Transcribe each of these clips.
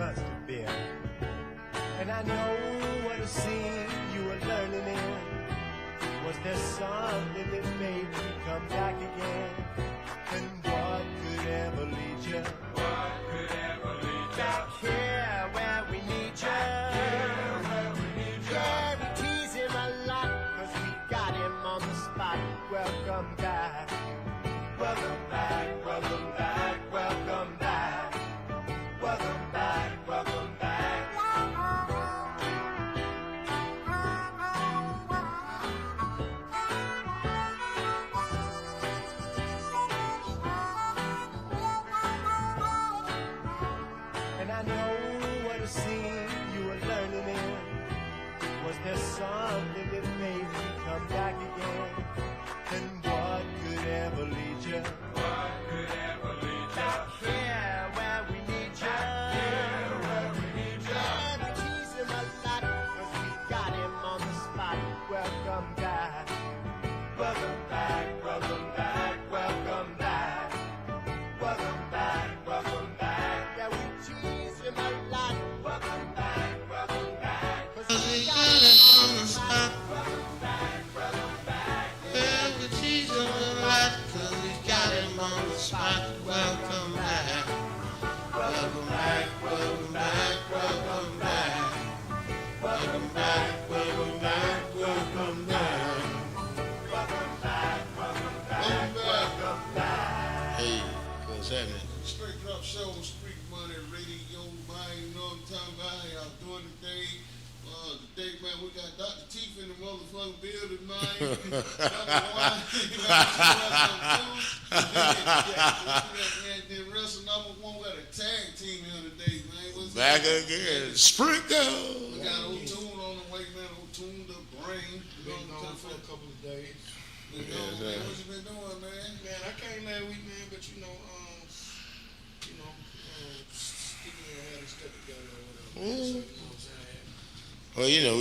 must have been. And I know what a scene you were learning in. Was there something that made you come back again? And what could ever lead you? What could ever lead you? Back here where we need you. Back here where we need you. Yeah, we tease him a lot, 'cause we got him on the spot. Welcome back. Welcome back, welcome back, welcome back. Welcome back, welcome back. And I know what a scene you were learning in. Was there something that made you come back again? And what could ever lead you? What could ever lead you? Back here where we need you. Back here where we need you. Yeah, we tease him a lot, 'cause we got him on the spot. Welcome back. Welcome back, welcome back, welcome back. Welcome back, welcome back. Yeah, we tease him a lot. Welcome back, 'cause we got him on the spot. Welcome back, welcome back. Well, we tease him a lot 'cause we got him on the spot. Welcome back. Welcome back, welcome back, welcome back. Welcome back, welcome back, welcome back. Welcome back, welcome back, welcome back. Hey, what's happening? Straight Drop Show, Street Money Radio, man. You know what I'm talking about? How y'all doing today? Today, man, we got Dr. Teeth in the motherfucking building, man. Number one. Then wrestle number one. We got a tag team here today, man. What's Back that? again. Sprinkle. We got O'Toole on the way, man. O'Toole the brain. Been gone for a couple of days. You know, man, what you been doing, man? Man, I came last week, man, but sticking your head and stuff together or whatever. So, you know what I'm saying? Well, you know,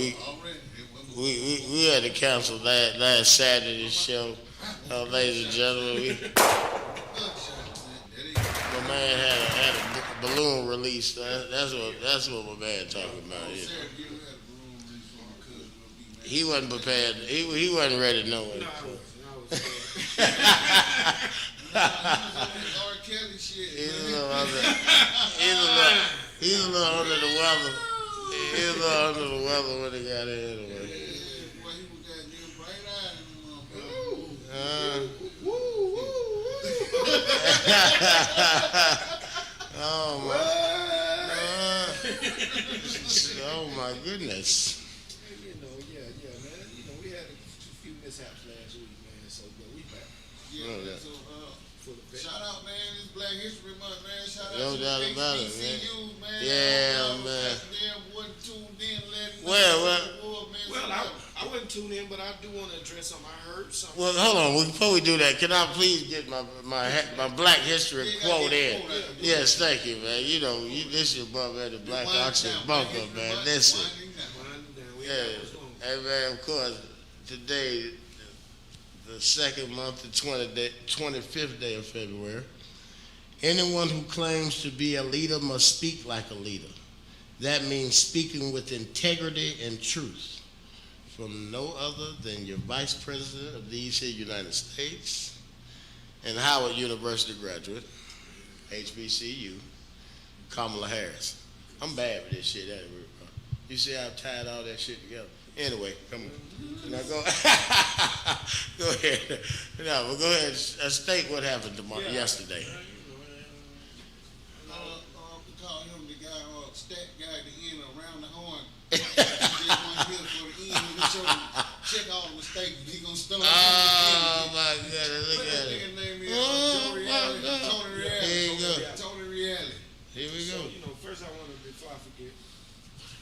we had to cancel last Saturday's show. Ladies and gentlemen, my man had a balloon release. That's what my man talking about. You know. He wasn't prepared. He wasn't ready to know it. No, I was R. Kelly shit. He's a little under the weather. He's a little under the weather when he got in. Anyway. Boy, he was got new bright eyes in the Oh my goodness. man. We had a few mishaps last week, man. So, but we back. Yeah, so, shout out, man. It's Black History Month, man. Shout out No to doubt the about it, HBCU, man. Yeah, man. Well, I wouldn't tune in, but I do want to address something. I heard something. Well, hold on. Before we do that, can I please get my Black History quote in? Yes, thank you, man. You know, this is above the Black Oxford Bunker, man. Listen. Yeah. Hey, man, of course, today, the second month, the 25th day of February, anyone who claims to be a leader must speak like a leader. That means speaking with integrity and truth from no other than your Vice President of these here United States and Howard University graduate, HBCU, Kamala Harris. I'm bad with this shit anyway. You see how I've tied all that shit together? Anyway, come on. Now go, go ahead. No, we'll go ahead and state what happened yesterday. We call him the guy, stat guy at the end around the horn. Just one hit for the end. We show him, check all the mistakes. He gonna start. Oh my goodness, look at it. His name is Oh my God. Tony Reale. Here you go. Tony Reale. Here we So, go. first I want to, before I forget,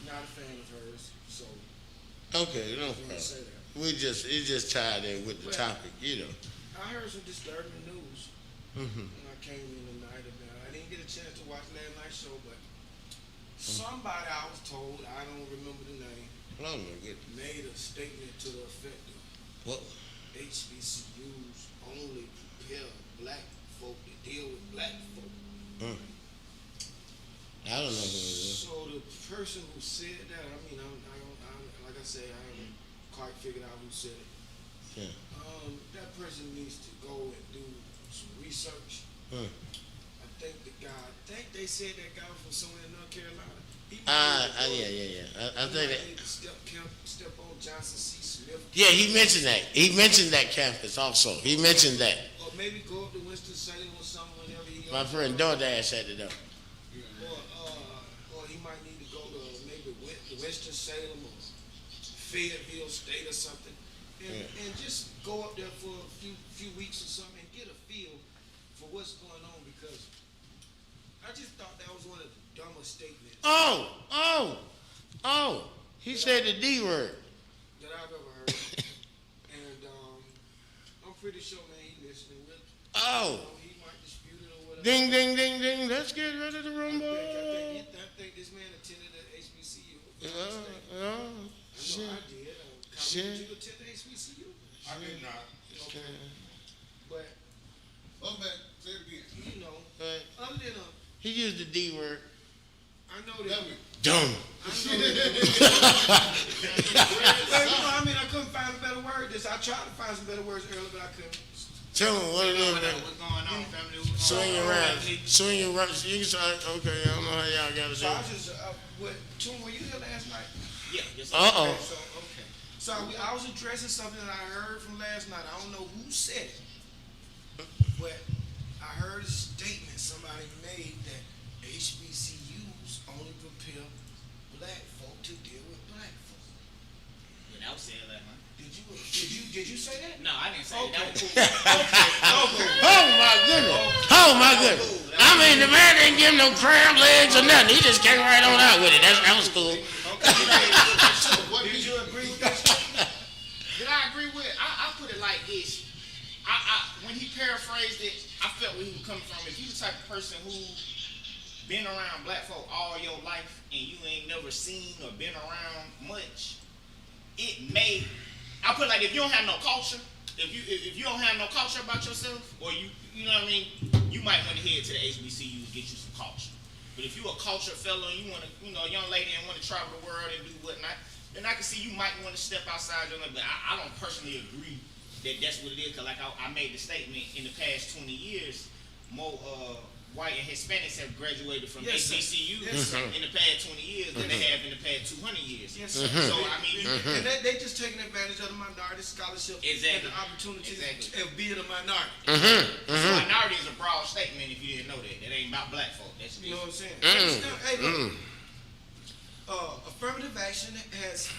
not a fan of hers, so Okay, no I want to problem. say that. It just tied in with the topic, I heard some disturbing news Mm-hmm. when I came in tonight. I didn't get a chance to watch last night's show, but somebody I was told, I don't remember the name, Oh my goodness. made a statement to the effect of What? HBCUs only prepare black folk to deal with black folk. I don't know who it is. So the person who said that, I mean, I like I say, I haven't quite figured out who said it. Yeah. That person needs to go and do some research. I think they said that guy from somewhere in North Carolina. I think that. Need to step on Johnson C. Smith. Yeah, he mentioned that. He mentioned that campus also. He mentioned that. Or maybe go up to Winston-Salem or something whenever he. My friend DoorDash had it up. Or he might need to go to maybe Winston-Salem or Fayetteville State or something, and just go up there for a few weeks or something and get a feel for what's going on, because I just thought that was one of the dumbest statements He said the D word. that I've ever heard. And I'm pretty sure, man, he listening with. He might dispute it or whatever. Ding, ding, ding, ding. Let's get ready to rumble. I think this man attended at HBCU. Shit. I did. Shit. Did you attend HBCU? I did not. Okay. But, I'm back. Say it again. you know, other than He used the D word. I know that. Dumb. I know that. Well, I mean, I couldn't find a better word. I tried to find some better words earlier, but I couldn't. Tell him what it is, man. What's going on, family? Swing your around. Swing your around. You can say, okay, I don't know how y'all got to So do I it. was just, Tune, were you here last night? Yeah, yes, Uh-oh. Okay. So I was addressing something that I heard from last night. I don't know who said it, but I heard a statement somebody made that HBCUs only prepare black folk to deal with black folk. Yeah, that was said last night. Did you say that? No, I didn't say Okay. that. Oh my goodness. I mean, the man didn't give him no crab legs or nothing. He just came right on out with it. That was cool. What Did you agree with that? Did I agree with it? I put it like this. When he paraphrased it, I felt where he was coming from. If you the type of person who been around black folk all your life and you ain't never seen or been around much, it may. I put it like, if you don't have no culture, if you don't have no culture about yourself, or you know what I mean, you might want to head to the HBCUs, get you some culture. But if you a culture fellow and you want to, a young lady and want to travel the world and do whatnot, then I can see you might want to step outside your limit. But I don't personally agree that that's what it is, because like I made the statement, in the past 20 years, more white and Hispanics have graduated from HBCUs in the past 20 years than they have in the past 200 years. Yes, sir. So I mean, And they just taking advantage of the minority scholarship and the opportunity of being a minority. Minority is a broad statement if you didn't know that. It ain't about black folk. That's You know what I'm saying? Hey, Mm. look. Affirmative action has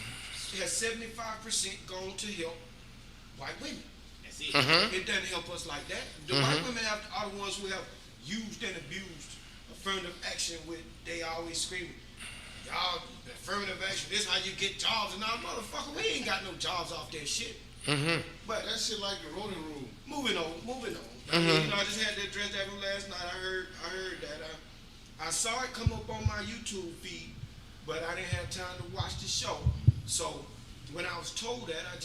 75% gone to help white women. That's it. It doesn't help us like that. The white women are the ones who have used and abused affirmative action with, they always screaming, y'all, affirmative action, this how you get jobs, and all, motherfucker, we ain't got no jobs off that shit. But That shit like the rolling room. moving on. I mean, I just had to address that from last night. I heard that. I saw it come up on my YouTube feed, but I didn't have time to watch the show. So when I was told that, I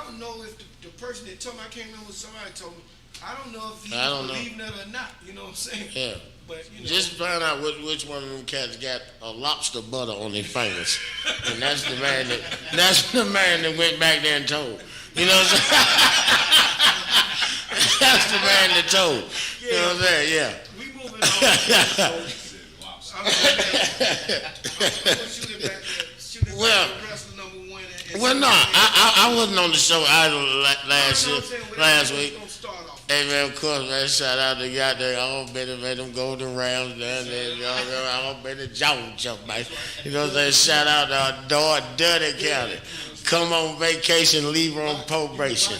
don't know if the person that told me, I can't remember what somebody told me, I don't know if he's believing it or not, you know what I'm saying? Yeah. But, Just find out which one of them cats got a lobster butter on their fingers. And that's the man that went back there and told. You know what I'm saying? That's the man that told. You know what I'm saying? Yeah. we moving on. So, I'm gonna shoot it back to Well, wrestler number one. Well, no, I wasn't on the show idle last week. Hey, man, of course, man, shout out to goddamn all better, man, them Golden Rams down there, all better Georgia, man. You know what I'm saying? Shout out to our daughter, Dudley County. Come on vacation, leave her on probation.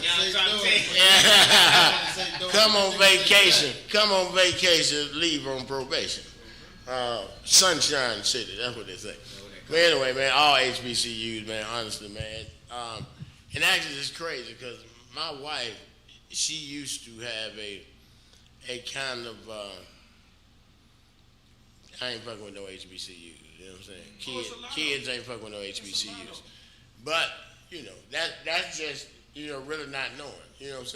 Come on vacation, leave her on probation. Sunshine City, that's what they say. But anyway, man, all HBCUs, man, honestly, man. And actually, it's crazy because my wife, she used to have a kind of, I ain't fucking with no HBCUs, you know what I'm saying? Kids ain't fucking with no HBCUs. But, that's just, really not knowing, you know what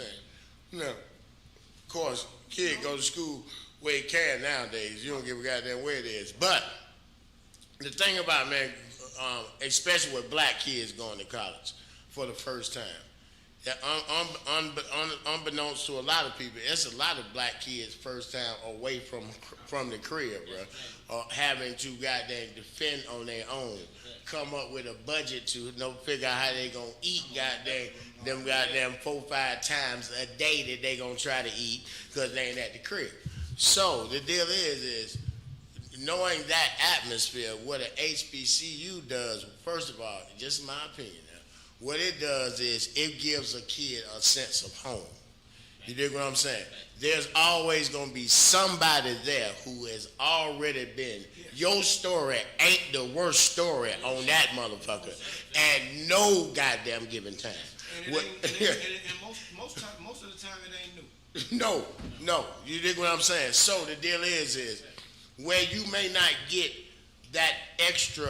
I'm saying? Of course, kid go to school Well, you can nowadays. You don't give a goddamn where it is. But the thing about, man, especially with black kids going to college for the first time, that unbeknownst to a lot of people, it's a lot of black kids first time away from the crib, bro, or having to goddamn defend on their own, come up with a budget to figure out how they gonna eat goddamn 4-5 times a day that they gonna try to eat because they ain't at the crib. So the deal is knowing that atmosphere, what an HBCU does, first of all, just my opinion now, what it does is it gives a kid a sense of home. You dig what I'm saying? There's always going to be somebody there who has already been. Your story ain't the worst story on that motherfucker at no goddamn given time. And most of the time it ain't new. No. You dig what I'm saying? So the deal is where you may not get that extra,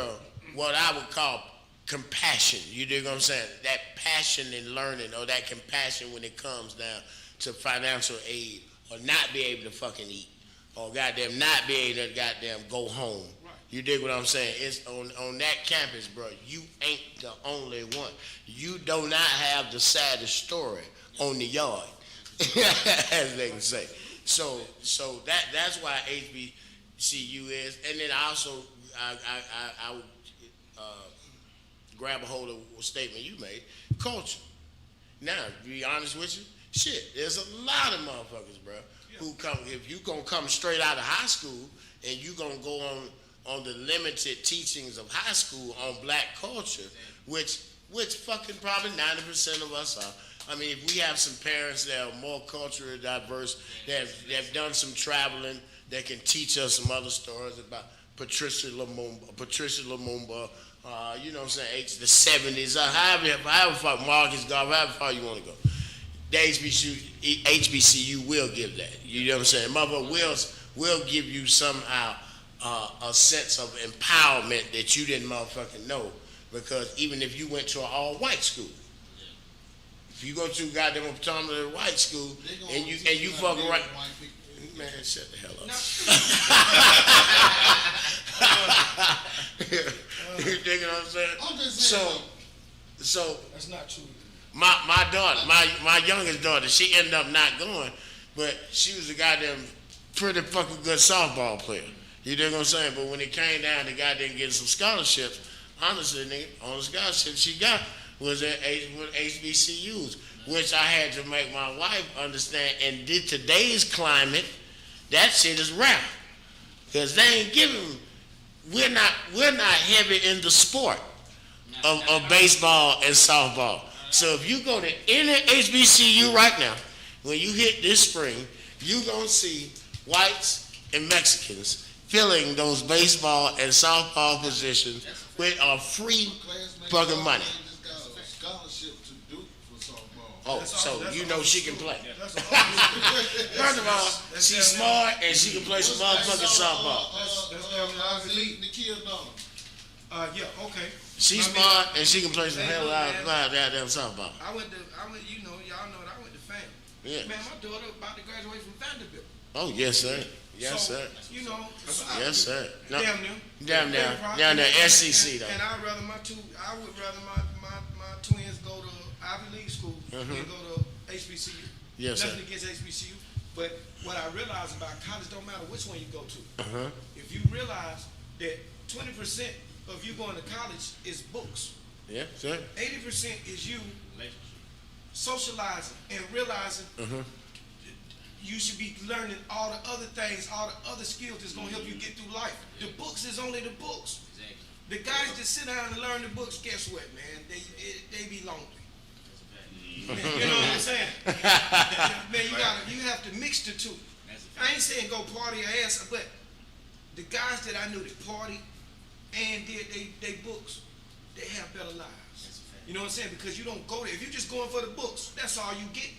what I would call compassion. You dig what I'm saying? That passion in learning, or that compassion when it comes down to financial aid, or not be able to fucking eat, or goddamn not be able to goddamn go home. Right. You dig what I'm saying? It's on that campus, bro. You ain't the only one. You do not have the saddest story on the yard, as they can say. So that's why HBCU is, and then also I would grab a hold of a statement you made, culture. Now, to be honest with you, shit, there's a lot of motherfuckers, bro, who come, if you gonna come straight out of high school and you gonna go on the limited teachings of high school on black culture, which fucking probably 90% of us are. I mean, if we have some parents that are more culturally diverse, that have done some traveling, that can teach us some other stories about Patricia Lumumba, you know what I'm saying, the 70s, however far, Marcus Garvey, however far you want to go. The HBCU will give that. You know what I'm saying? Mother will give you somehow a sense of empowerment that you didn't motherfucking know. Because even if you went to an all-white school, if you go to goddamn predominantly white school and you fuck around, man, shut the hell up. You dig what I'm saying? I'm just saying. So That's not true. my daughter, my youngest daughter, she ended up not going, but she was a goddamn pretty fucking good softball player. You dig what I'm saying? But when it came down to goddamn getting some scholarships, honestly, nigga, only scholarship she got was at HBCUs, which I had to make my wife understand. And today's climate, that shit is rap, because they ain't giving. We're not heavy in the sport of baseball and softball. So if you go to any HBCU right now, when you hit this spring, you gonna see whites and Mexicans filling those baseball and softball positions with a free fucking money. Oh, so you know she can play. First of all, she's smart and she can play some motherfucking softball. Yeah, okay. She's smart and she can play some hell out of goddamn softball. I went, you know, y'all know that I went to FAM. Yeah. Man, my daughter about to graduate from Vanderbilt. Oh, yes, sir. Yes, so, sir. You know. Yes, sir. No, damn near. Down there, SEC though. And I would rather my twins go to Ivy League school than go to HBCU. Yes, Nothing sir. against HBCU, but what I realize about college don't matter which one you go to. If you realize that 20% of you going to college is books. Yeah, sir. 80% is you socializing and realizing you should be learning all the other things, all the other skills that's gonna help you get through life. The books is only the books. The guys that sit down and learn the books, guess what, man? They be lonely. Man, you know what I'm saying? Man, you have to mix the two. I ain't saying go party your ass, but the guys that I knew that party and did they books, they have better lives. You know what I'm saying? Because you don't go there. If you're just going for the books, that's all you get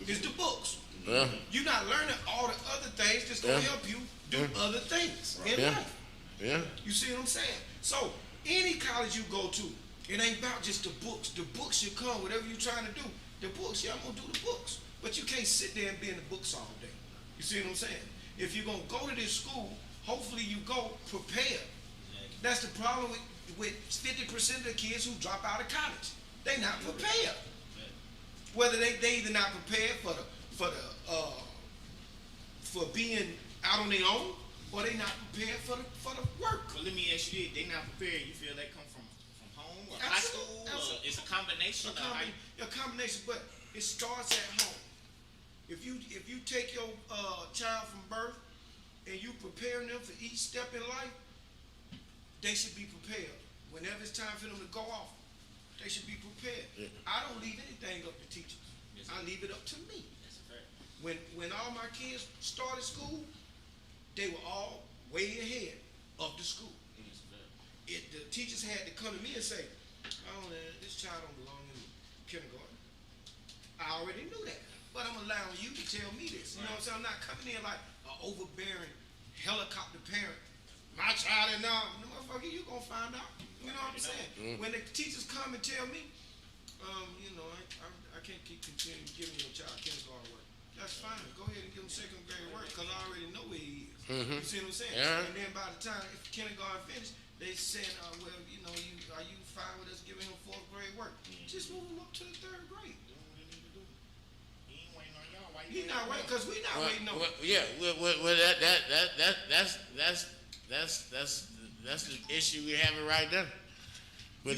is the books. Yeah. You're not learning all the other things that's going to help you do other things in life. Yeah. You see what I'm saying? So, any college you go to, it ain't about just the books. The books should come, whatever you're trying to do. The books, yeah, I'm going to do the books. But you can't sit there and be in the books all day. You see what I'm saying? If you're gonna go to this school, hopefully you go prepared. That's the problem with 50% of the kids who drop out of college. They not prepared. Whether they either not prepared for being out on their own, or they not prepared for the work. But let me ask you this: they not prepared. You feel they come from home or high school? Or it's a combination. A combination, but it starts at home. If you take your child from birth and you prepare them for each step in life, they should be prepared. Whenever it's time for them to go off, they should be prepared. Yeah. I don't leave anything up to teachers. Yes, I leave it up to me. That's a fact. When all my kids started school, they were all way ahead of the school. The teachers had to come to me and say, "Oh, this child don't belong in kindergarten." I already knew that, but I'm allowing you to tell me this. You know what I'm saying? I'm not coming in like an overbearing helicopter parent. My child is now, motherfucker, you gonna find out. You know what I'm saying? Mm-hmm. When the teachers come and tell me, I can't keep continuing giving your child kindergarten work. That's fine. Go ahead and give him second grade work because I already know where he is. Mm-hmm. You see what I'm saying? Yeah. And then by the time if kindergarten finished, they said, are you fine with us giving him fourth grade work? Mm-hmm. Just move him up to the third grade. He ain't waiting on y'all. Why He not waiting because we not waiting on him. Yeah, that's the issue we having right now. With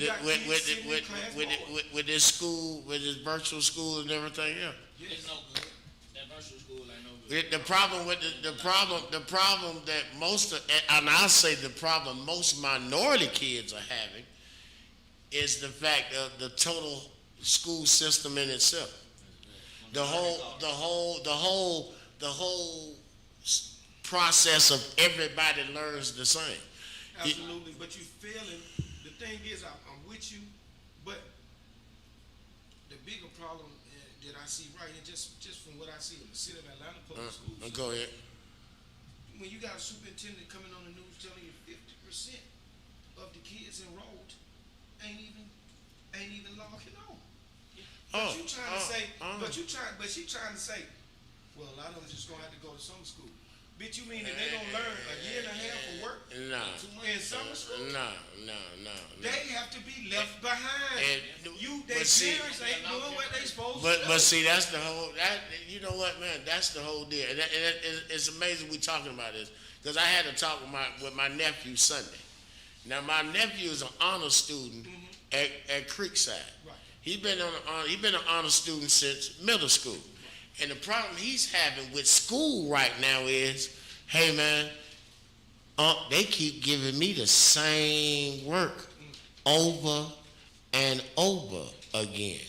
this school, with this virtual school and everything else. It's no good. That virtual school ain't no good. The problem that and I'll say the problem most minority kids are having is the fact of the total school system in itself. The whole process of everybody learns the same. Absolutely, but you failing. The thing is, I'm with you, but the bigger problem that I see right here, just from what I see in the city of Atlanta public schools. Go ahead. When you got a superintendent coming on the news telling you 50% of the kids enrolled ain't even logging on. But you trying to say, but she trying to say, well, a lot of them just gonna have to go to summer school. Bitch, you mean that they gonna learn a year and a half of work? No. In summer school? No. They have to be left behind. Their parents ain't doing what they supposed to do. But see, that's the whole. You know what, man? That's the whole deal. And it's amazing we talking about this because I had to talk with my nephew Sunday. Now my nephew is an honor student at Creekside. Right. He been an honor student since middle school. And the problem he's having with school right now is, hey man, they keep giving me the same work over and over again.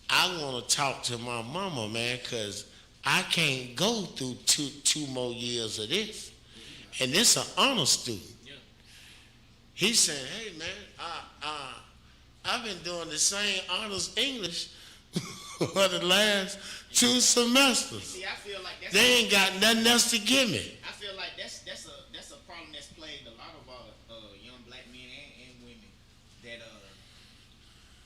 I want to talk to my mama, man, because I can't go through two more years of this. And this an honor student. He said, hey man, I've been doing the same honors English for the last 2 semesters. See, I feel like they ain't got nothing else to give me. I feel like that's a problem that's plagued a lot of our young black men and women that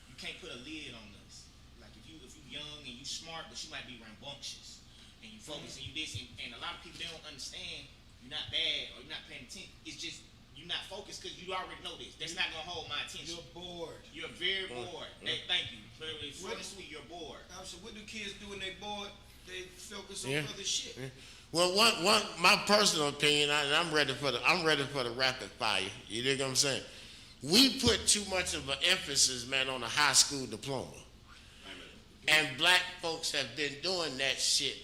you can't put a lid on us. Like if you young and you smart, but you might be rambunctious and you focus and you this and a lot of people they don't understand you're not bad or you're not paying attention. It's just you're not focused because you already know this. That's not gonna hold my attention. You're bored. You're very bored. Thank you. Literally, sweet, you're bored. So what do kids do when they bored? They focus on other shit. Yeah. Well, my personal opinion, and I'm ready for the rapid fire. You dig what I'm saying? We put too much of an emphasis, man, on a high school diploma, and black folks have been doing that shit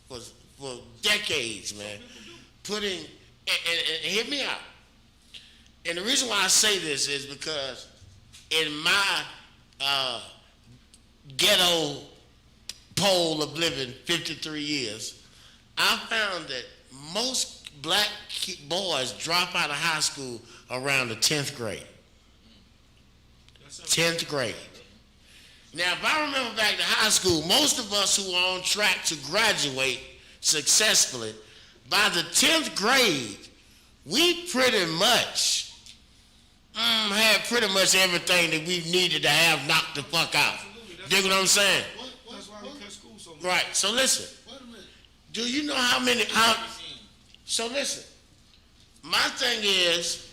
for decades, man. Putting and hear me out. And the reason why I say this is because in my ghetto poll of living 53 years, I found that most black boys drop out of high school around the 10th grade. 10th grade. Now, if I remember back to high school, most of us who are on track to graduate successfully, by the 10th grade, we pretty much had pretty much everything that we needed to have knocked the fuck out. Dig what I'm saying? That's why we cut school so much. Right. So listen. Wait a minute. Do you know how many? So listen, my thing is,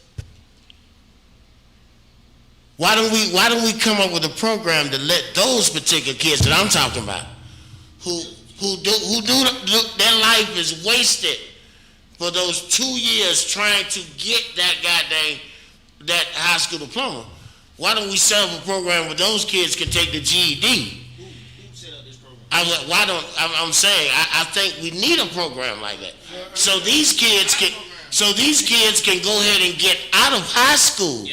why don't we come up with a program to let those particular kids that I'm talking about, who their life is wasted for those 2 years trying to get that high school diploma. Why don't we set up a program where those kids can take the GED? Who set up this program? I'm saying I think we need a program like that. So these kids can go ahead and get out of high school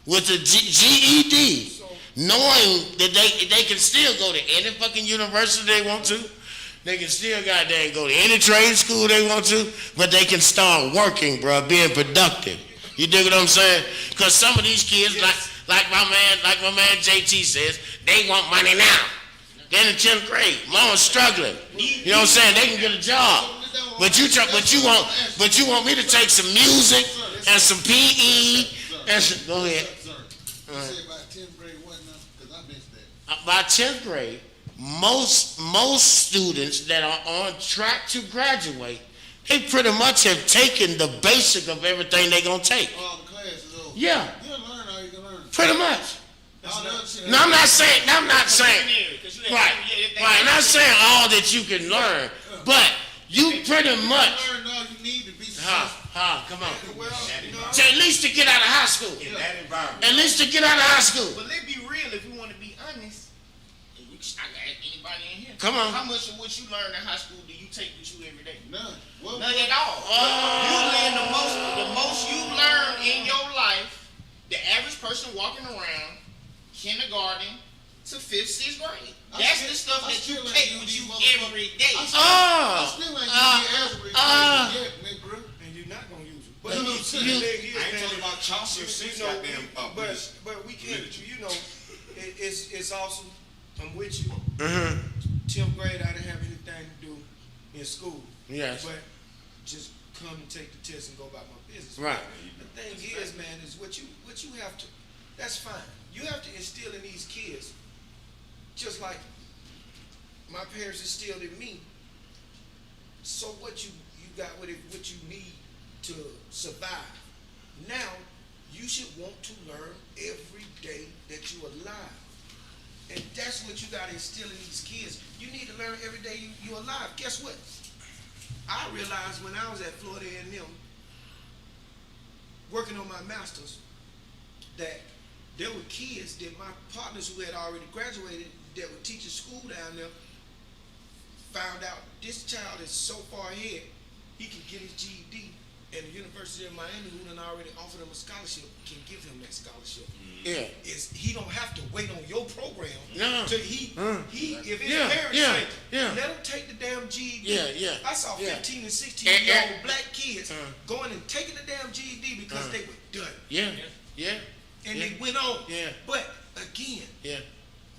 with a GED, knowing that they can still go to any fucking university they want to. They can still goddamn go to any trade school they want to, but they can start working, bro, being productive. You dig what I'm saying? Because some of these kids, like my man JT says, they want money now. They're in the 10th grade. Mama's struggling. You know what I'm saying? They can get a job. But you want me to take some music and some PE and some, go ahead. You say about 10th grade what now? Because I missed that. By 10th grade, most students that are on track to graduate, they pretty much have taken the basic of everything they're gonna take. All the classes over. Yeah. You don't learn all you can learn. Pretty much. All the other shit. No, I'm not saying. Right. I'm not saying all that you can learn, but you pretty much. You learn all you need to be successful. Come on. Well, you know, So at least to get out of high school. In that environment. At least to get out of high school. But let's be real, if we want to be honest, I got anybody in here. Come on. How much of what you learn in high school do you take with you every day? None. Well, None at all. Usually the most you learn in your life, the average person walking around, kindergarten to 5th, 6th grade. That's the stuff that you take with you every day. I still ain't gonna be algebra yet, man, bro. and you're not gonna use it. But You know what I'm saying? the thing is, I ain't man, talking about Chaucer since you know, goddamn but we can't. literature. You know, it's awesome. I'm with you. Mm-hmm. 10th grade, I didn't have anything to do in school. Yes. But just come and take the test and go about my business. Right. The thing is, man, is what you have to. That's fine. You have to instill in these kids, just like my parents instilled in me. So what you got what you need to survive. Now you should want to learn every day that you're alive. And that's what you got to instill in these kids. You need to learn every day you're alive. Guess what? I realized when I was at Florida A&M, working on my master's, that there were kids that my partners who had already graduated that were teaching school down there found out this child is so far ahead, he can get his GED, and the University of Miami, who done already offered him a scholarship, can give him that scholarship. Yeah. He don't have to wait on your program. No. Till if his Yeah, parents yeah, say, yeah. let him take the damn GED. Yeah. I saw Yeah. 15 and 16-year-old black kids Uh. going and taking the damn GED because they were done. Yeah. And Yeah. they went on. Yeah. But again, Yeah.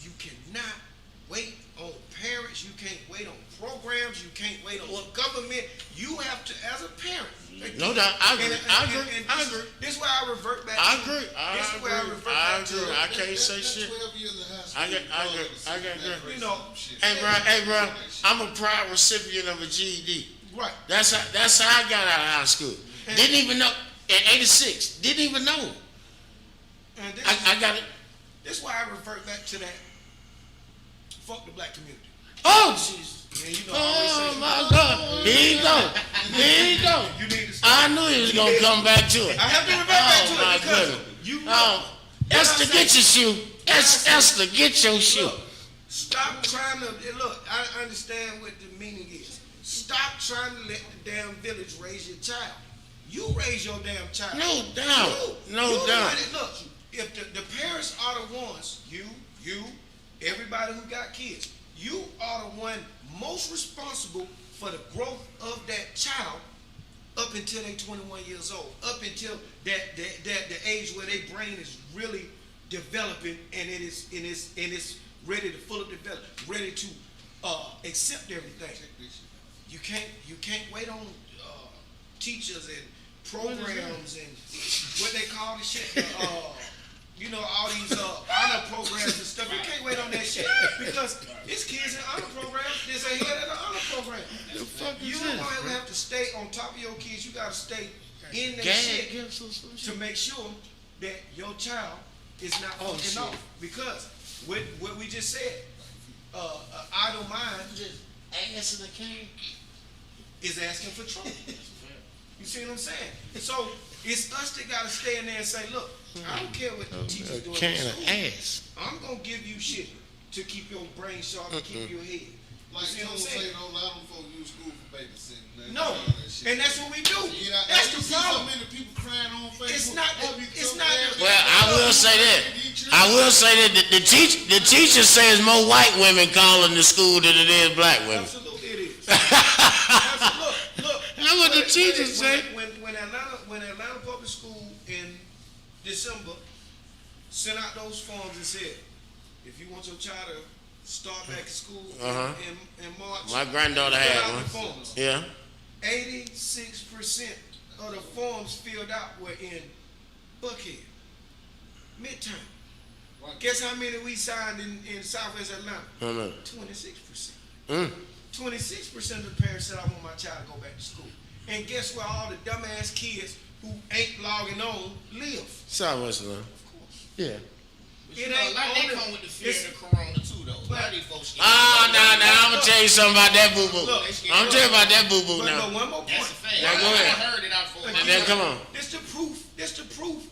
you cannot wait on parents. You can't wait on programs. You can't wait on government. You have to, as a parent. Again, No doubt. I agree. and I agree. This is where I revert back. I to- agree. This is where I revert back to. I can't say shit. 12 years of high school. I got You know, Hey, bro, I'm a proud recipient of a GED. Right. That's how I got out of high school. Didn't even know, in 86, didn't even know. And this, I got it. this is why I revert back to that. Fuck the black community. Oh, Jesus. Yeah, you know, I always Oh, say, my God. Here you go. you need to stop. I knew he was going to come back to it. I have to revert back to my it because goodness. you know. Oh, Esther, get your shoe. Esther, get your shoe. Look, stop trying to look. I understand what the meaning is. Stop trying to let the damn village raise your child. You raise your damn child. No doubt. No you doubt. let it- Look, if the parents are the ones, you, everybody who got kids, you are the one most responsible for the growth of that child up until they 21 years old, up until that the age where their brain is really developing and it is ready to fully develop, ready to accept everything. You can't wait on teachers and programs and what they call the shit. You know, all these honor programs and stuff. You can't wait on that shit because it's kids in honor programs that's ahead of the honor program. The fuck You is don't this? have to stay on top of your kids. You gotta stay in their Gag shit gifts or some to shit. make sure that your child is not Oh, fucking shit. off. Because what we just said, idle mind Ass in the can. is asking for trouble. You see what I'm saying? So it's us that gotta stay in there and say, look, I don't care what the teachers A doing. can in of school. ass. I'm gonna give you shit to keep your brain sharp and keep your head. Like You see Joe what I'm say, saying? don't allow them folks use school for babysitting. Man. No, All that shit. and that's what we do. You know, That's you the see so problem. many people crying on Facebook. It's not- Oh, you it's so not- bad. Well, I will say that. I will say that the teacher says more white women calling the school than it is black women. Absolutely it is. Look. That's what the teachers say. When Atlanta Public School in December sent out those forms and said, if you want your child to start back at school in March, My granddaughter fill had out one. the forms. Yeah. 86% of the forms filled out were in Buckhead, Midtown. Guess how many we signed in Southwest Atlanta? I know. 26%. 26% of the parents said, I want my child to go back to school. And guess where all the dumbass kids who ain't logging on live? Southwest Atlanta. Of course. Yeah. But you It know, ain't like they only- come with the fear it's- of the corona too, though. A lot of these folks. Oh, now, I'm going to tell you something about that boo-boo. Look, I'm tell you about that boo-boo But now. no, one more That's point. a fact. Now, go ahead. I heard it out for And then come on. This the proof.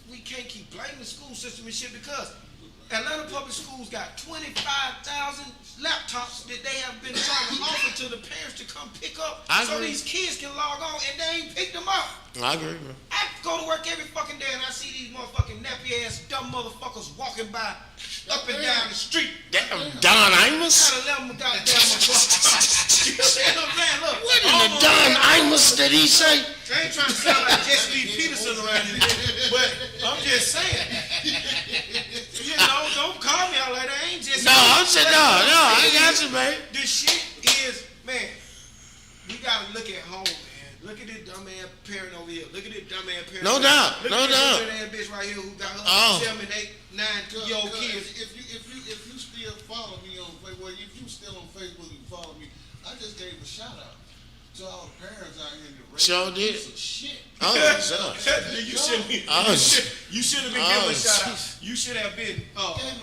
We can't keep blaming the school system and shit because Atlanta Public Schools got 25,000 laptops that they have been trying to offer to the parents to come pick up I so agree. these kids can log on and they ain't picked them up. I agree, bro. I go to work every fucking day and I see these motherfucking nappy ass dumb motherfuckers walking by up and down the street. Damn, Don Imus? Gotta let them goddamn motherfucker. You see what I'm saying? Look, What in the Don Imus did he say? I ain't trying to sound like Jesse Lee Peterson around here, but I'm just saying. You know, don't call me out like that. I ain't just. No, I'm saying, no, I got you, man. This shit is, man, you gotta look at home, man. Look at this dumb ass parent over here. Look at this dumb ass parent. No doubt, Look no at doubt. this little ass bitch right here who got her Oh. 7, 8, 9-year-old kids. If you still follow me on Facebook, if you still on Facebook and follow me, I just gave a shout out to all the parents out here in the Sure radio. did. Piece of shit. Oh, sure. You shouldn't be. Oh, You should have been oh, giving a shout out. jeez. You should have been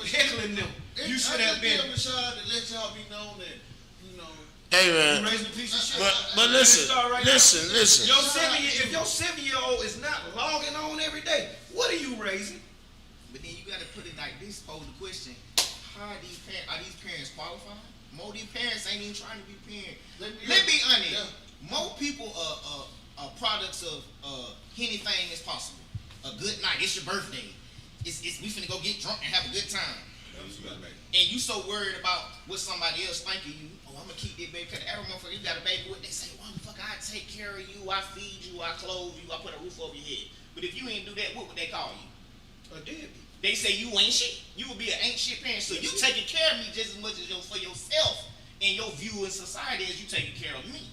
heckling them. You should have I been. just give a shout out to let y'all be known that, you know, Hey, You man. raising a piece of shit. But listen, Start right now. listen. If your 7-year-old is not logging on every day, what are you raising? But then you gotta put it like this, pose the question, how are these parents qualified? Most of these parents ain't even trying to be parents. Let's be honest. Yeah. Most people are products of anything is possible. A good night, it's your birthday. We finna go get drunk and have a good time. And you so worried about what somebody else thinking you. Oh, I'm gonna keep that baby. Cause every motherfucker you got a baby with, they say, well, motherfucker, I take care of you, I feed you, I clothe you, I put a roof over your head. But if you ain't do that, what would they call you? A deadbeat. They say you ain't shit. You would be an ain't shit parent. So you taking care of me just as much as for yourself and your view in society as you taking care of me.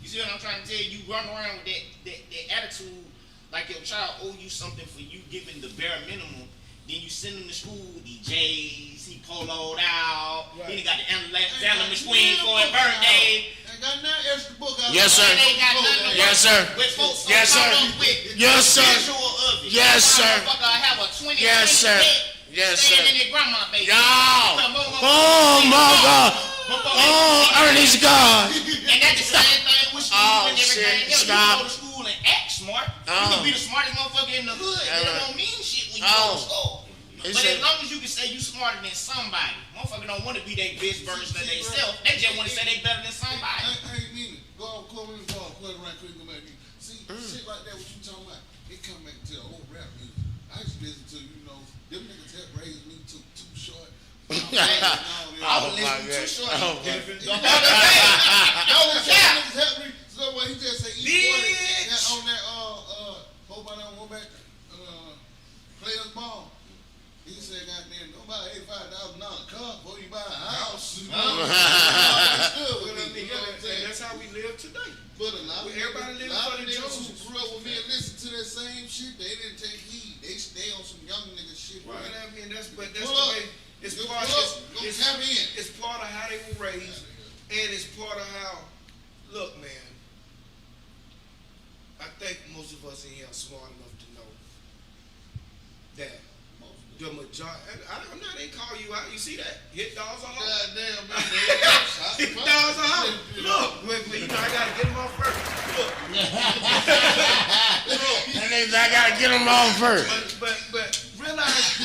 You see what I'm trying to tell you? You run around with that attitude like your child owe you something for you giving the bare minimum. Then you send him to school with these J's, he poloed out, then he got the Alabama McQueen for his birthday. I got that extra book out. Yes, sir. And they got nothing to Yes, work sir. with folks Yes, so sir. caught up with Yes, the sir. visual of it. Yes, sir. Motherfucker have a 20 Yes, sir. Yes, sir. Staying in their grandma baby. Y'all. Oh, my God. Oh, Ernie's God. And that's the same thing with school Oh, and everything shit. else. Stop. You go to school and act smart. You Oh. can be the smartest motherfucker in the hood. Yeah, That right. don't mean shit when you Oh. go to school. It's But a- as long as you can say you smarter than somebody, motherfucker don't want to be their best version of themselves. They just want to say they better than somebody. I ain't mean it. Go on, call me, right quick, go back. See, shit like that, what you talking about, it come back to the old rap music. I used to listen to, you know, them niggas helped raise me too short. I was Oh, my listening God. too short. Oh, Don't my- cap. Niggas helped me. So what he just say, Bitch. on that, hope I don't go back, players ball. He said, goddamn, nobody $85,000 car before you buy a house. You know? Well, I mean, and that's how we live today. But a lot of Everybody living lot for of the niggas Joneses. who grew up with me and listened to that same shit, they didn't take heed. They stay on some young nigga shit. Well, Right? I mean, that's Pull the up. way. It's Go part. pull up. Go tap in. It's part of how they were raised, And it's part of how, look, man, I think most of us in here are smart enough to know that the majority, I'm not even call you out, you see that? Hit dogs are hard. Goddamn, man. Hit dogs are hard. Look, you know, I gotta get them off first. Look. That means I gotta get them off first. But realize,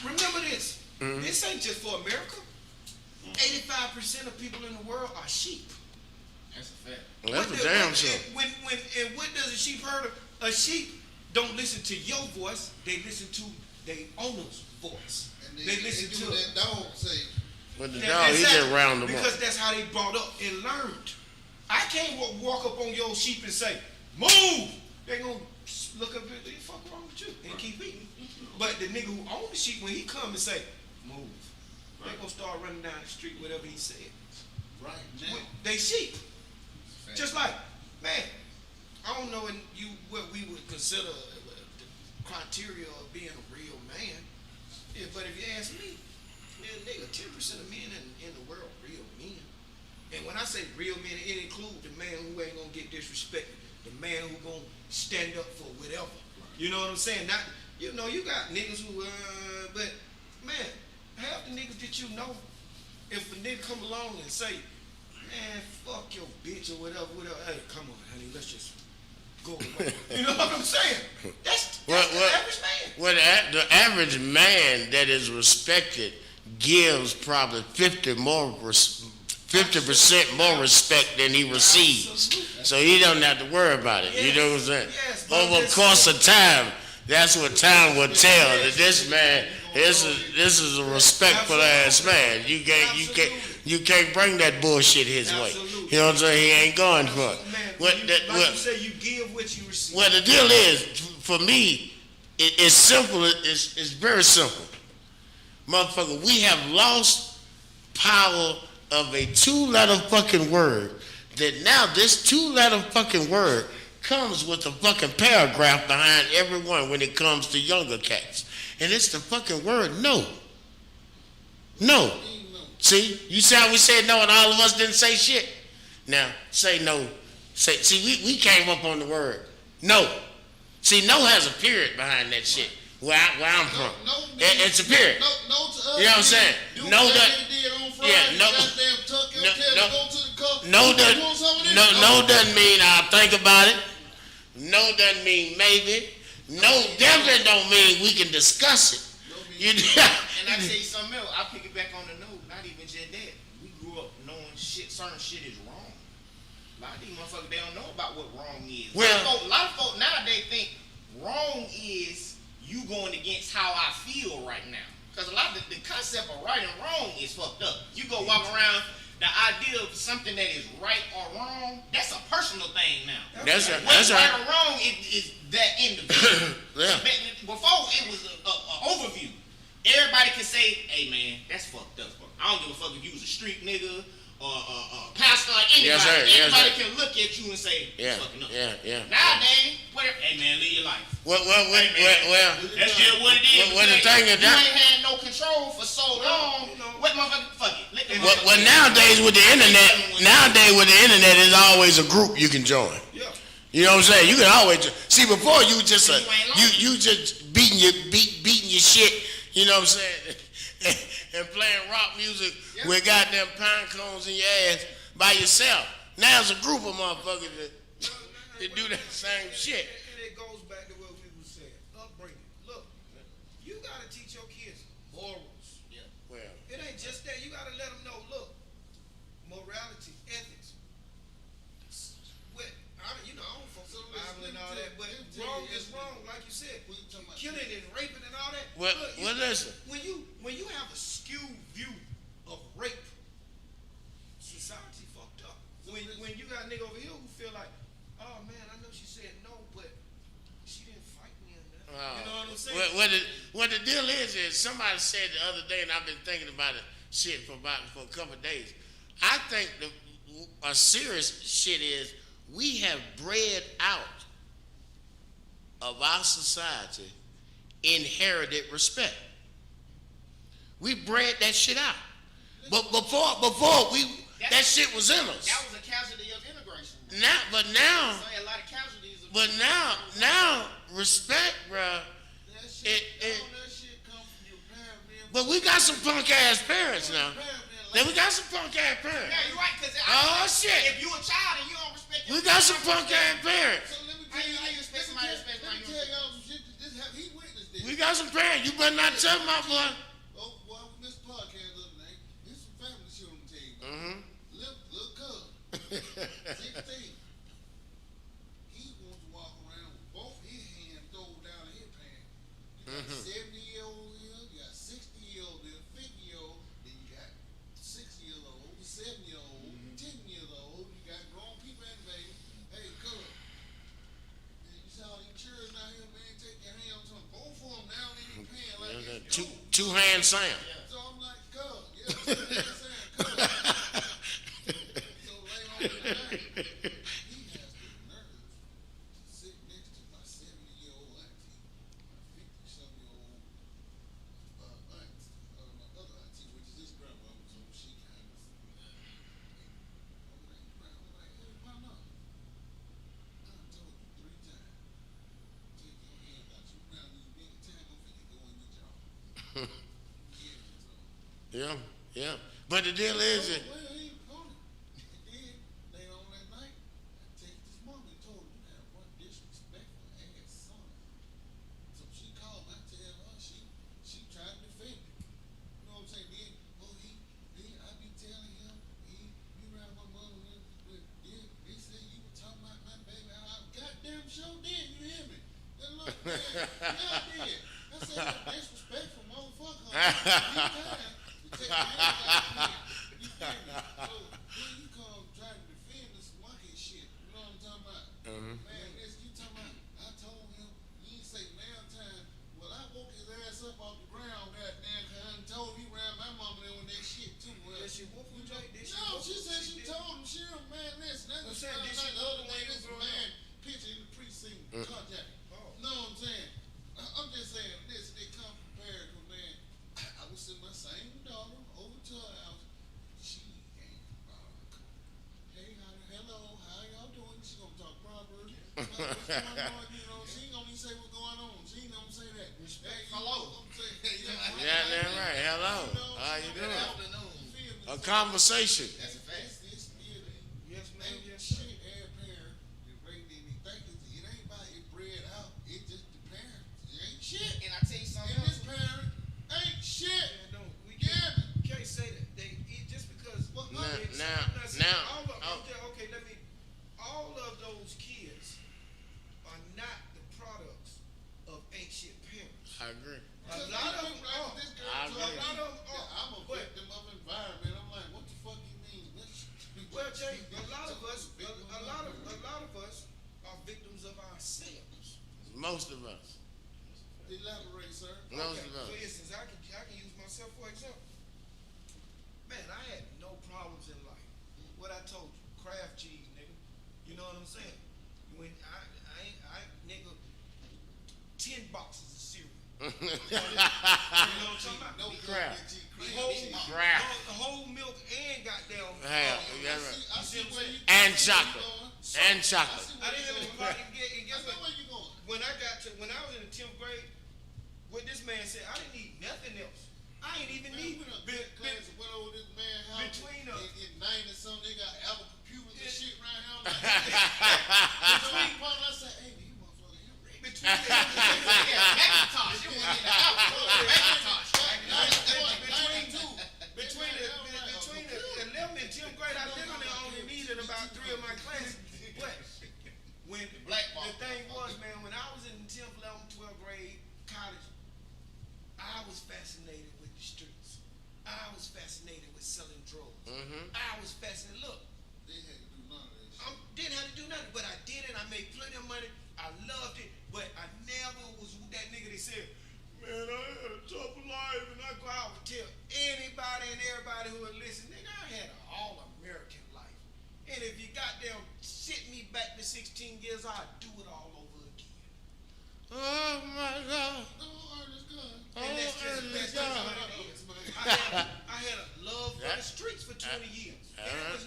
remember this. Mm-hmm. This ain't just for America. 85% of people in the world are sheep. That's a fact. Well, that's a damn sure. And what does a sheep herd? A sheep don't listen to your voice. They listen to their owner's voice. And They listen do to what that dog say. But the that- dog, he just round them because up. that's how they brought up and learned. I can't walk up on your sheep and say, move. They gonna look up and the fuck wrong with you and keep eating. But the nigga who owns the sheep, when he come and say, move, they gonna start running down the street, whatever he said. Right now. They sheep. Just like, man, I don't know what we would consider the criteria of being a real man. Yeah, but if you ask me, man, nigga, 10% of men in the world real men. And when I say real men, it includes the man who ain't gonna get disrespected, the man who gonna stand up for whatever. You know what I'm saying? Not, you know, you got niggas who, but man, half the niggas that you know, if a nigga come along and say, man, fuck your bitch or whatever, hey, come on, honey, let's just go away. You know what I'm saying? That's the average man. Well, the average man that is respected gives probably 50% more respect than he receives. Absolutely. So he don't have to worry about it. Yes. You know what I'm saying? Yes, but Over the course of time, that's what time will tell that this man, this is a respectful ass man. You can't bring that bullshit his way. Absolutely. You know what I'm saying? He ain't going for it. Man, you say, you give what you receive. Well, the deal is, for me, it's simple. It's very simple. Motherfucker, we have lost power of a 2-letter fucking word. That now this 2-letter fucking word comes with a fucking paragraph behind every one when it comes to younger cats. And it's the fucking word no. No. See? You see how we said no and all of us didn't say shit? Now, say no. See, we came up on the word no. See, no has a period behind that shit. Where I'm from. It's a period. No to us. You know what I'm saying? No doesn't mean I'll think about it. No doesn't mean maybe. No definitely don't mean we can discuss it. You know? And I tell you something else, I piggyback on the no, not even just that. We grew up knowing certain shit is wrong. A lot of these motherfuckers, they don't know about what wrong is. Well, a lot of folks nowadays think wrong is you going against how I feel right now. Because a lot of the concept of right and wrong is fucked up. You go walk around, the idea of something that is right or wrong, that's a personal thing now. That's right. What's right or wrong is that individual. Yeah. Before it was an overview. Everybody can say, hey man, that's fucked up. I don't give a fuck if you was a street nigga or a pastor or anybody. Yes, sir. Anybody can look at you and say, Yeah, fucking up. yeah. Nowadays, hey man, live your life. Well, That's just what it is. Well, the thing is you ain't had no control for so long. What motherfucker? Fuck it. well, nowadays with the internet is always a group you can join. Yeah. You know what I'm saying? You can always see. Before you just you just beating your shit. You know what I'm saying? And playing rock music with goddamn pine cones in your ass by yourself. Now it's a group of motherfuckers that do that same shit. And it goes back to what we were saying. Upbringing. Look, you gotta teach your kids morals. Yeah. Well, It ain't just that. You gotta let them know. Look, morality, ethics. I don't fuck with the Bible and all that, but wrong is wrong, like you said. Killing and raping and all that. well, Look, listen. when you have a skewed view of rape, society fucked up. When you got a nigga over here who feel like, oh man, I know she said no, but she didn't fight me on that. You know what I'm saying? What the deal is somebody said the other day, and I've been thinking about it shit for a couple of days. I think a serious shit is we have bred out of our society inherited respect. We bred that shit out. But before That shit was in us. That was a casualty of integration. But now, So a lot of casualties. Now, respect, bruh. That shit come from your parents being. But we got some punk ass parents now. Then we got some punk ass parents. Yeah, you're right. Cause Shit. If you a child and you don't respect, We got some punk ass parents. So let me How tell you you, respect somebody respect let me somebody? tell y'all some shit. He witnessed this. We got some parents. You better not tell my boy. Oh, boy, we missed podcast the other night. There's some family shit on the table. Little cuz, 16. He wants to walk around with both his hands thrown down in his pants. You got 70-year-old here, you got 60-year-old here, 50-year-old, then you got 6-year-old, 7-year-old, 10-year-old, you got grown people and baby. Hey, cuz, you see all these children out here, man, take your hands on both of them down in your pants like this. Two hand Sam. So I'm like, cuz, yeah, I'm saying, cuz. So later on in the night, he has the nerve to sit next to my 70-year-old auntie, my 50-some-year-old aunt, my other auntie, which is his grandmother, so she kind of, I'm like, hey, why not? I done told you 3 times, take your hand out your mouth, you big time, I'm finna go in your jaw. Yeah, so. Yeah. But the deal is, Well, he on it. And then later on that night, I texted his mom and told her, you have one disrespectful ass son. So she called me, I tell her she tried to defend me. You know what I'm saying? Then, I be telling him, you around my mother they said you were talking about my baby. I goddamn sure did, you hear me? Then look, man, yeah, I did. I said, you disrespectful motherfucker. You take your hands out of me. You feel me? So then you come trying to defend this monkey shit. You know what I'm talking about? Man, this you talking about? I told him you ain't say damn time. Well, I woke his ass up off the ground, goddamn, cause I done told him he ran my mama there with that shit too. Well, Did she whoop him, Jay? Did she no, whoop she him? said she told him. She was man, listen. That's I'm the saying, did she the other whoop him day. when he This was growing man picture in the precinct contact. Oh. Know what I'm saying? I'm just saying, listen, they come prepared, cause man, I was sending my same daughter over to her house. She ain't hey, hello, how y'all doing? She gonna talk proper. What's going on? You know, she ain't gonna even say what's going on. She ain't gonna say that. Hey, hello. I'm saying, hey, yeah, that's right. Hello. How you doing? feel me? A conversation. That's it's still Yes, ma'am. ain't Yes, shit sir. air parent that raised them. They think it ain't about it bred out. It just the parent. It ain't shit. And I tell you something And this else. parent ain't shit. Man, we Yeah. can't say that. Just because. Well, All of those kids are not the products of ancient parents. I agree. A lot of them are. This girl I told agree. me A lot of them are. that I'm a But- victim of environment. I'm like, what the fuck you mean? Well, Jay, a lot of us are victims of ourselves. Most of us. Elaborate, sir. Most Okay, of us. for instance, I can use myself for example. Man, I had no problems in life. What I told you, Kraft cheese, nigga. You know what I'm saying? When I nigga, 10 boxes of cereal. You know what I'm talking about? No Crap. Crap. The whole milk and goddamn. Hell, yeah, right. I see where you And going. chocolate. So, And chocolate. I didn't have anybody to get, and I guess know what? where you going. When I was in the 10th grade, what this man said, I didn't need nothing else. I ain't even Man, need we done been class and went over this man's house. between us. In 90 something, they got Apple computers and Yeah. shit right here. Between part, I said, hey, you motherfucker, you rich. between Macintosh. You want to get Macintosh. between the 11th and 10th grade, I literally only needed about 3 of my classes. But when the thing was, man, when I was in 10th, 11th, 12th grade, college, I was fascinated with the streets. I was fascinated with selling drugs. I was fascinated. Look, They had to do none of that shit. I didn't have to do nothing, but I did it. I made plenty of money. I loved it, but I never was that nigga that said, man, I had a tough life, and I go out and tell anybody and everybody who would listen, nigga, I had an all-American life. And if you goddamn shit me back to 16 years, I'd do it all over again. Oh my God. No, Ernest, good. And that's just what it is. I had a love for the streets for 20 years. And it was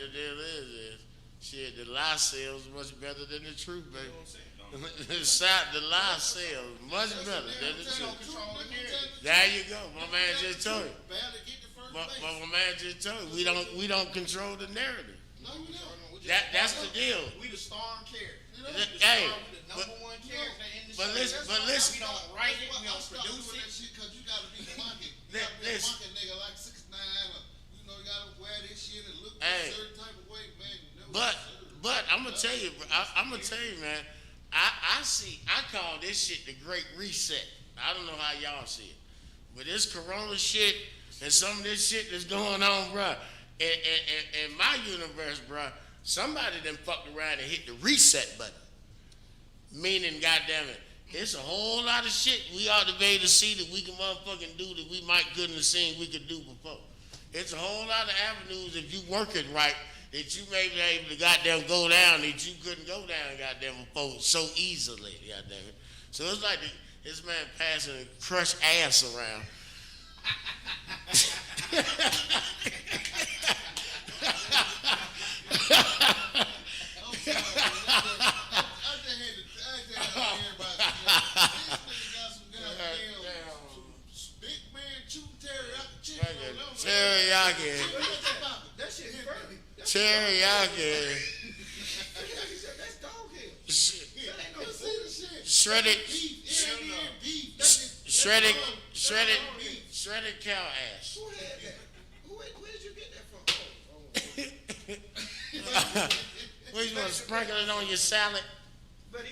the deal is shit, the lie sells much better than the truth, baby. The lie sells much better than the truth. There you go. My man just told you. My man just told you. We don't control the narrative. No, we don't. That's the deal. We the star character. Hey, We the number one character in the but show. listen. We don't write it. We don't produce it. Because you gotta be funky. You gotta be a Listen. funky nigga like 6ix9ine, or you know, you gotta wear this shit and look Hey. a certain type of way, man. No, But I'm gonna tell you, I'm gonna tell you, man. I call this shit the Great Reset. I don't know how y'all see it, but this Corona shit and some of this shit that's going on, bruh. In my universe, bruh, somebody done fucked around and hit the reset button. Meaning, goddamn it, it's a whole lot of shit we ought to be able to see that we can motherfucking do that we might couldn't have seen we could do before. It's a whole lot of avenues if you work it right that you may be able to goddamn go down that you couldn't go down goddamn before so easily, goddamn it. So it's like this man passing crushed ass around. Teriyaki. That shit is burning. Teriyaki. That's dog head. Shredded cow ass. Who had that? Where did you get that from? What you want to sprinkle it on your salad? But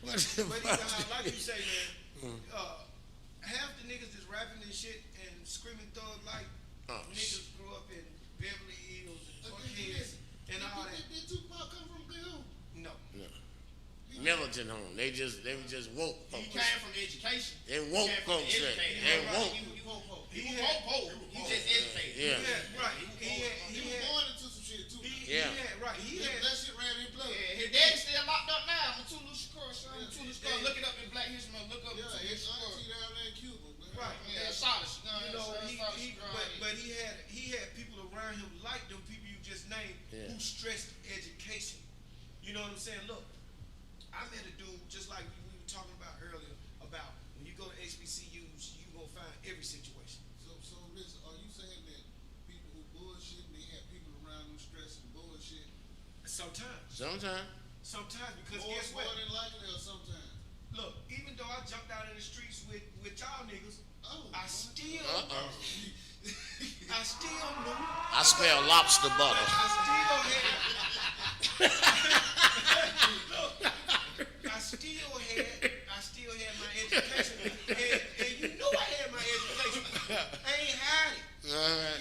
What the fuck? like you say, man, half the niggas that's rapping and shit and screaming thug like niggas grew up in Beverly Hills and Buckheads and all that. Did Tupac come from Bill? No. Militant home. They were just woke He folks. came from education. They woke He came from folks. educated. They woke. He woke folk. He woke folk. He just educated. Yeah. Right. He was born into some shit too. Yeah. That shit ran in blood. Yeah, his daddy's still locked up now. Matulu Shakur, son. Matulu Shakur. Look it up in Black History Month. Look up Yeah, Matulu it's Shakur. down there in Cuba. Man. Right. Yeah, Solace. You know, but he had people around him like them people you just named who stressed education. You know what I'm saying? Look, I met a dude just like we were talking about earlier about when you go to HBCUs, you gonna find every situation. So Rich, are you saying that people who bullshit, they have people around them stressing bullshit? Sometimes Because More guess what? than likely, or sometimes. Look, even though I jumped out in the streets with y'all niggas, I still knew. I smell lobster butter. I still had my education, and you know I had my education. I ain't hide it.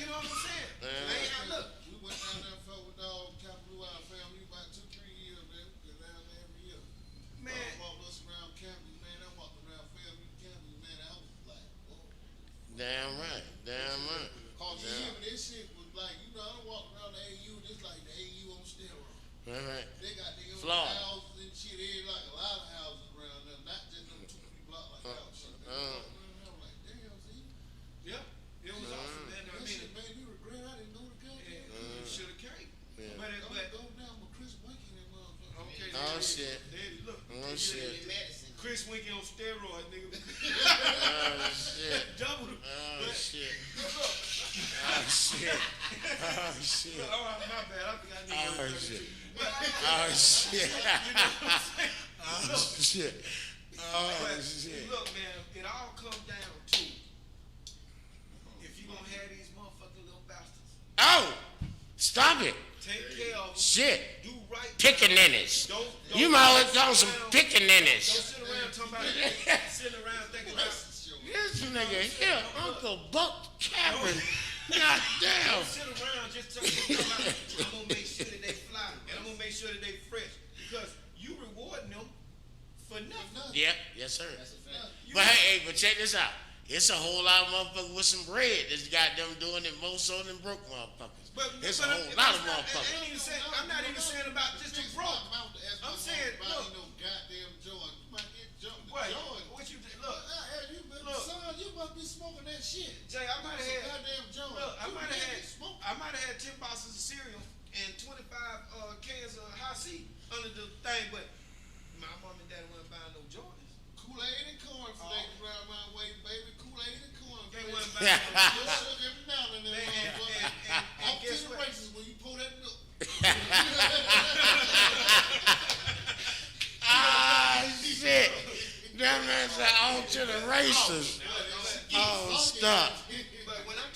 You know what I'm saying? I ain't hide. Look, We went down there and fought with dog Capital Out family about 2-3 years, man. We go down there every year. man. Walked us around campus, man. I walked around family campus, man. I was like, whoa. Damn right. Yeah, but this shit was like, you know, I don't walk around the AU, this like the AU on steroids. All right. They got their own Florida. houses and shit. They like a lot of houses around there, not just them 2-3 block like house shit. I'm like, damn, see? Yeah, it was awesome, man. I That mean, shit made me regret I didn't go to goddamn. you should have came. Yeah. But I'm gonna go down with Chris Winkie and motherfucker. okay. Oh, there it is. shit. There it is. Look, Oh shit. Medicine. Chris Winkie on steroids, nigga. Oh shit. Double. Oh shit. Look. Oh shit. Oh shit. Oh, my bad. I think I need Oh to shit. But, Oh shit. you know what I'm saying? Oh shit. Oh But, shit. look, man, it all comes down to if you gonna have these motherfucking little bastards, Oh, stop it. take care of them, Shit. do right. Pickaninnies. Don't You might as well call sit some around- pickaninnies. Don't sit around talking about sitting around thinking about. This nigga here, Uncle Buck Cameron. God damn. Don't sit around just talking about. I'm gonna make sure that they fly and I'm gonna make sure that they fresh because you rewarding them for nothing. Yep, yes sir. That's a fact. But hey, but check this out. It's a whole lot of motherfuckers with some bread that's got them doing it more so than broke motherfuckers. It's a whole lot of motherfuckers. I'm not even saying about just the broke. I'm saying, look. no goddamn Jordan. You might get jumped to What? Jordan. What you did? Look, You Look. son, you must be smoking that shit. Jay, I might have had. Goddamn Jordan. Look, I You might have can't had. be smoking I I might have had 10 boxes of cereal and 25 cans of high C under the thing, but my mom and dad wasn't buying no Jordans. Kool-Aid and corn for they round my way, baby. Kool-Aid and corn. They baby. wasn't buying no Just sugar every now and then. and Off guess to the what? races when you pull that milk. Ah, shit. That man said on to the races. Oh, stop. But when I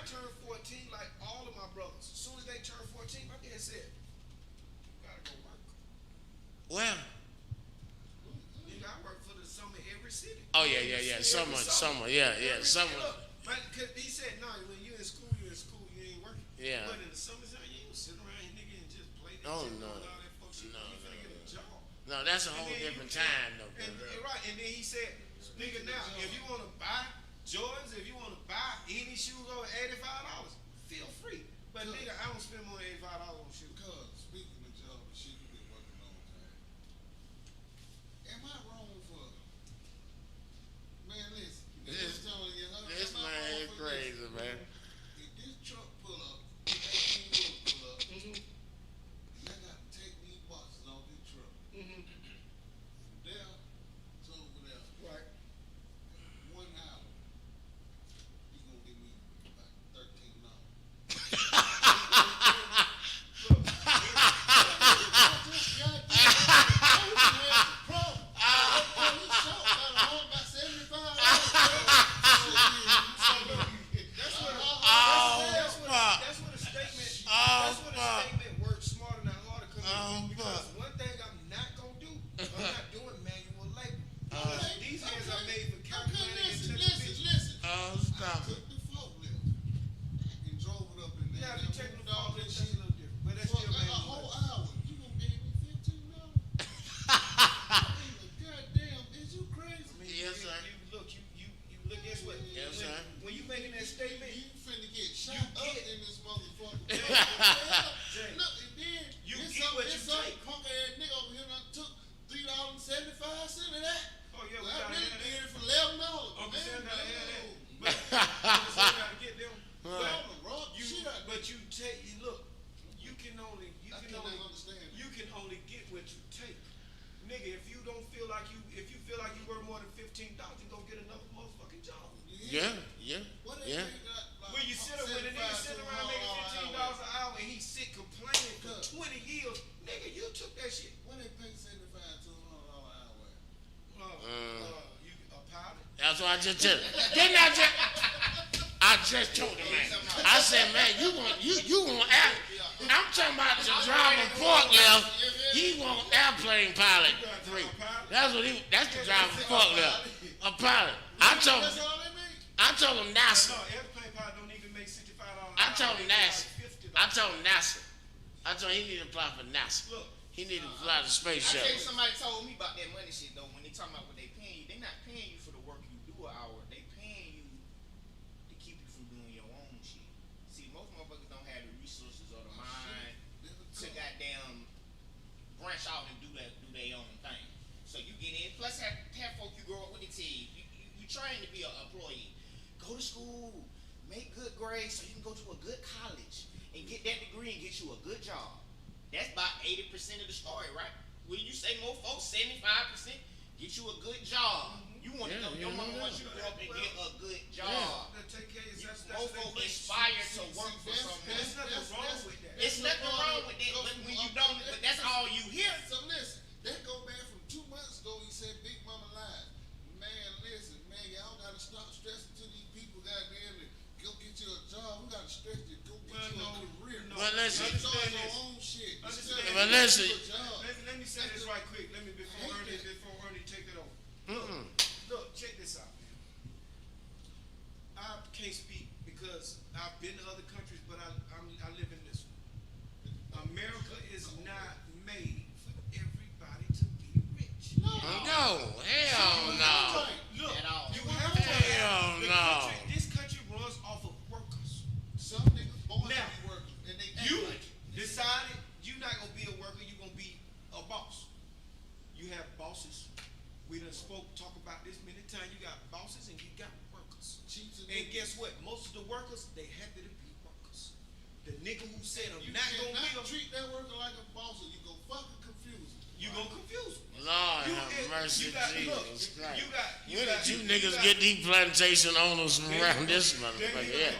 turned 14, like all of my brothers, as soon as they turned 14, my dad said, "You gotta go work. Well. Nigga, I work for the summer every city." Oh, yeah. Summer. Yeah, summer. Cause he said, "No, when you in school, you ain't working." Yeah. But in the summertime, you ain't sitting around here, nigga, and just play that Oh, shit no. and all that fuck shit. No, You finna no, get a job. No, that's a And whole then you different can- time, though, and, bro. right, and then he said, "Nigga, now if you want to buy Jordans, if you want to buy any shoes over $85, feel free. But Good. nigga, I don't spend more than $85 on shoes." Cause speaking of job and shit, you been working all the time. Am I wrong for? Man, listen. This- I'm telling you, This am I man wrong is for crazy, this? man. If this truck pull up, 18 wheels pull up, and I got to take these boxes off this truck from there to over there, Right. 1 hour, you gonna give me about $13. That's what a statement. That's what a statement works smarter than harder. Because one thing I'm not gonna do, I'm not doing manual labor. Because these hands are made for calculating and television. Listen. Oh, stop it. Took the forklift and drove it up in there. Now, if you take the Moved all fall, that that's a shit little different. But that's for still a manual whole labor. hour. You gonna give me $15? Goddamn, is you crazy? Yes, sir. You look, guess what? Yes, sir. When you making that statement, You finna get shot You up get- in this motherfucker. Jay. Look, and then You this get some- what this you some take. punk ass nigga over here done took $3.75 of that. oh yeah, we I gotta really have did that. it for $11. Uncle Sam gotta have that. no. But Uncle Sam gotta get them. Well, I'm a rock You, shit out but you take. You look. You can only. You I can cannot only. understand. You can only get what you take, nigga. If you don't feel like you, if you feel like you worth more than $15, then go get another motherfucking job. Yeah. What Yeah. they got, like, When you sit when a nigga sitting around making $15 an hour and he sit complaining for 20 years, nigga, you took that shit. What they pay $75 to $100 an hour? You a pilot? That's what I just told him. Didn't I just told him, man. I said, man, you want I'm talking about the driving forklift. He want airplane pilot 3. That's the driving forklift. A pilot. That's all they make. I told him NASA. No, airplane pilot don't even make $65 an I hour. told him They make NASA. $50. I told him NASA. I told him he need to apply for NASA. Look, He need to fly the space I tell you, shuttle. somebody told me about that money shit though. When they talking about what they paying you, they not paying you for the work you do an hour. They paying you to keep you from doing your own shit. See, most motherfuckers don't have the resources or the mind to goddamn branch out and do their own thing. So you get in. Plus, have folk you grow up with. They tell you, you train to be an employee. Go to school, make good grades, so you can go to a good college and get that degree and get you a good job. That's about 80% of the story, right? When you say more folks, 75%, get you a good job. You want to know your mama wants you to grow up and get a good job. take care of yourself. Most folks inspired to work for someone. There's nothing wrong with that. It's nothing wrong with that, but when you don't, but that's all you hear. So listen, that go back from 2 months ago. He said, "Big Mama lied." Man, listen, man, y'all gotta stop stressing to these people. Goddamn, to go get you a job. We gotta stress to go get you a career. Well, listen. Start your own shit. Understand Instead of But getting listen. you a job. Let me say this right quick. Before Ernie take it over. Look, check this out, man. I can't speak because I've been to other countries, but I live in this one. America is not made for everybody to be rich. No, hell no. Look, At all. you have to. Hell no. This country runs off of workers. Some niggas born to Now, be workers, and they act You like it. decided you're not gonna be a worker. You're gonna be a boss. You have bosses. We done talk about this many times. You got bosses and you got workers. Chiefs and And guess what? Most of the workers, they happy to be workers. the nigga who said I'm You not gonna cannot be a treat that worker like a boss, or you go fucking confuse him. you gonna confuse him. Lord You- have mercy, you got- look, Jesus you Christ. got- Where did you you niggas got- get these plantation owners from There you around go. this There motherfucker? you Yeah. go.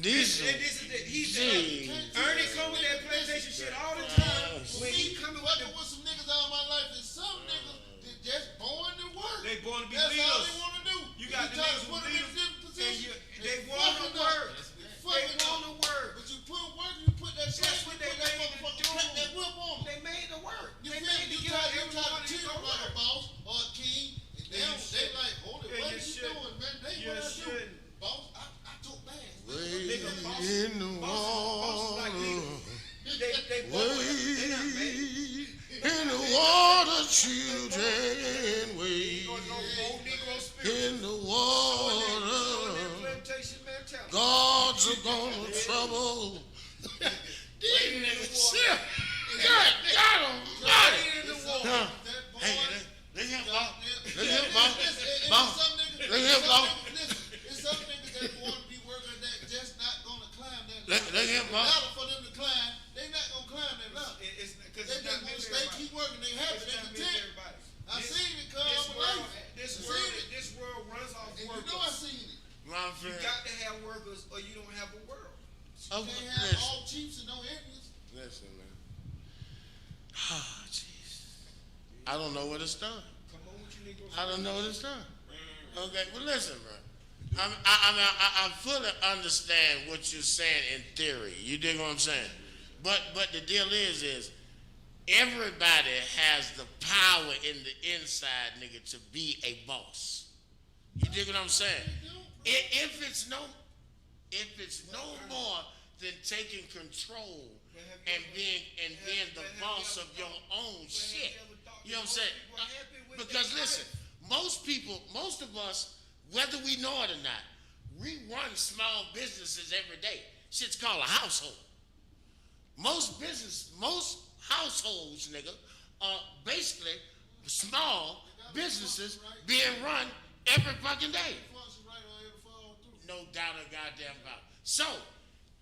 These And this is the, he Gee. said, Ernie come with that plantation shit all the time. When he coming with Fucking with some niggas all my life, and some niggas that just born to work. they born to be That's all leaders. they want to do. You got the try to niggas who put them in leaders, different and positions. they want fucking to work. up. They Fucking want up. to work. But you put work, you put that shit, That's you what put they that made to motherfucker do. crack that whip on them. They made the work. You They feel made me? to You get try out to everybody treat to them go like a work. boss or a king, and they And you don't. They shouldn't. like, hold it, And what you are you shouldn't. doing, man? They You what I do. shouldn't. Boss, I took baths. Nigga, boss- in the bosses like water. leaders. They both, they not made. In the water, children, wade. No old Negro spirit. In the Showing water. that plantation mentality. God's a gonna trouble. These niggas shit. God almighty. In the water. Huh. That boy, Hey, they have boss. They Listen, have boss. and Boss. some niggas, They have boss. it's some niggas that want to be working that just not gonna climb that They have boss. ladder for them to climb. They not gonna climb that ladder. It's because They it's just not want meant to for stay, everybody. keep working. They happy. It's They not meant for content. everybody. I seen it, cuz This I'm world, life. this I world, seen it. this world runs off And you workers. know I seen it. My You friend. got to have workers, or you don't have a world. Oh, You can't have listen. all chiefs and no Indians. Listen, man. Oh, jeez. I don't know where to start. Come on with you niggas. I don't know where to start. Okay, well, listen, bro. I fully understand what you're saying in theory. You dig what I'm saying? But the deal is everybody has the power in the inside, nigga, to be a boss. You dig what I'm saying? If it's no more than taking control and being the boss of your own shit. You know what I'm saying? Because listen, most of us, whether we know it or not, we run small businesses every day. Shit's called a household. Most households, nigga, are basically small businesses being run every fucking day. Function right on every fall through. No doubt a goddamn about it. So,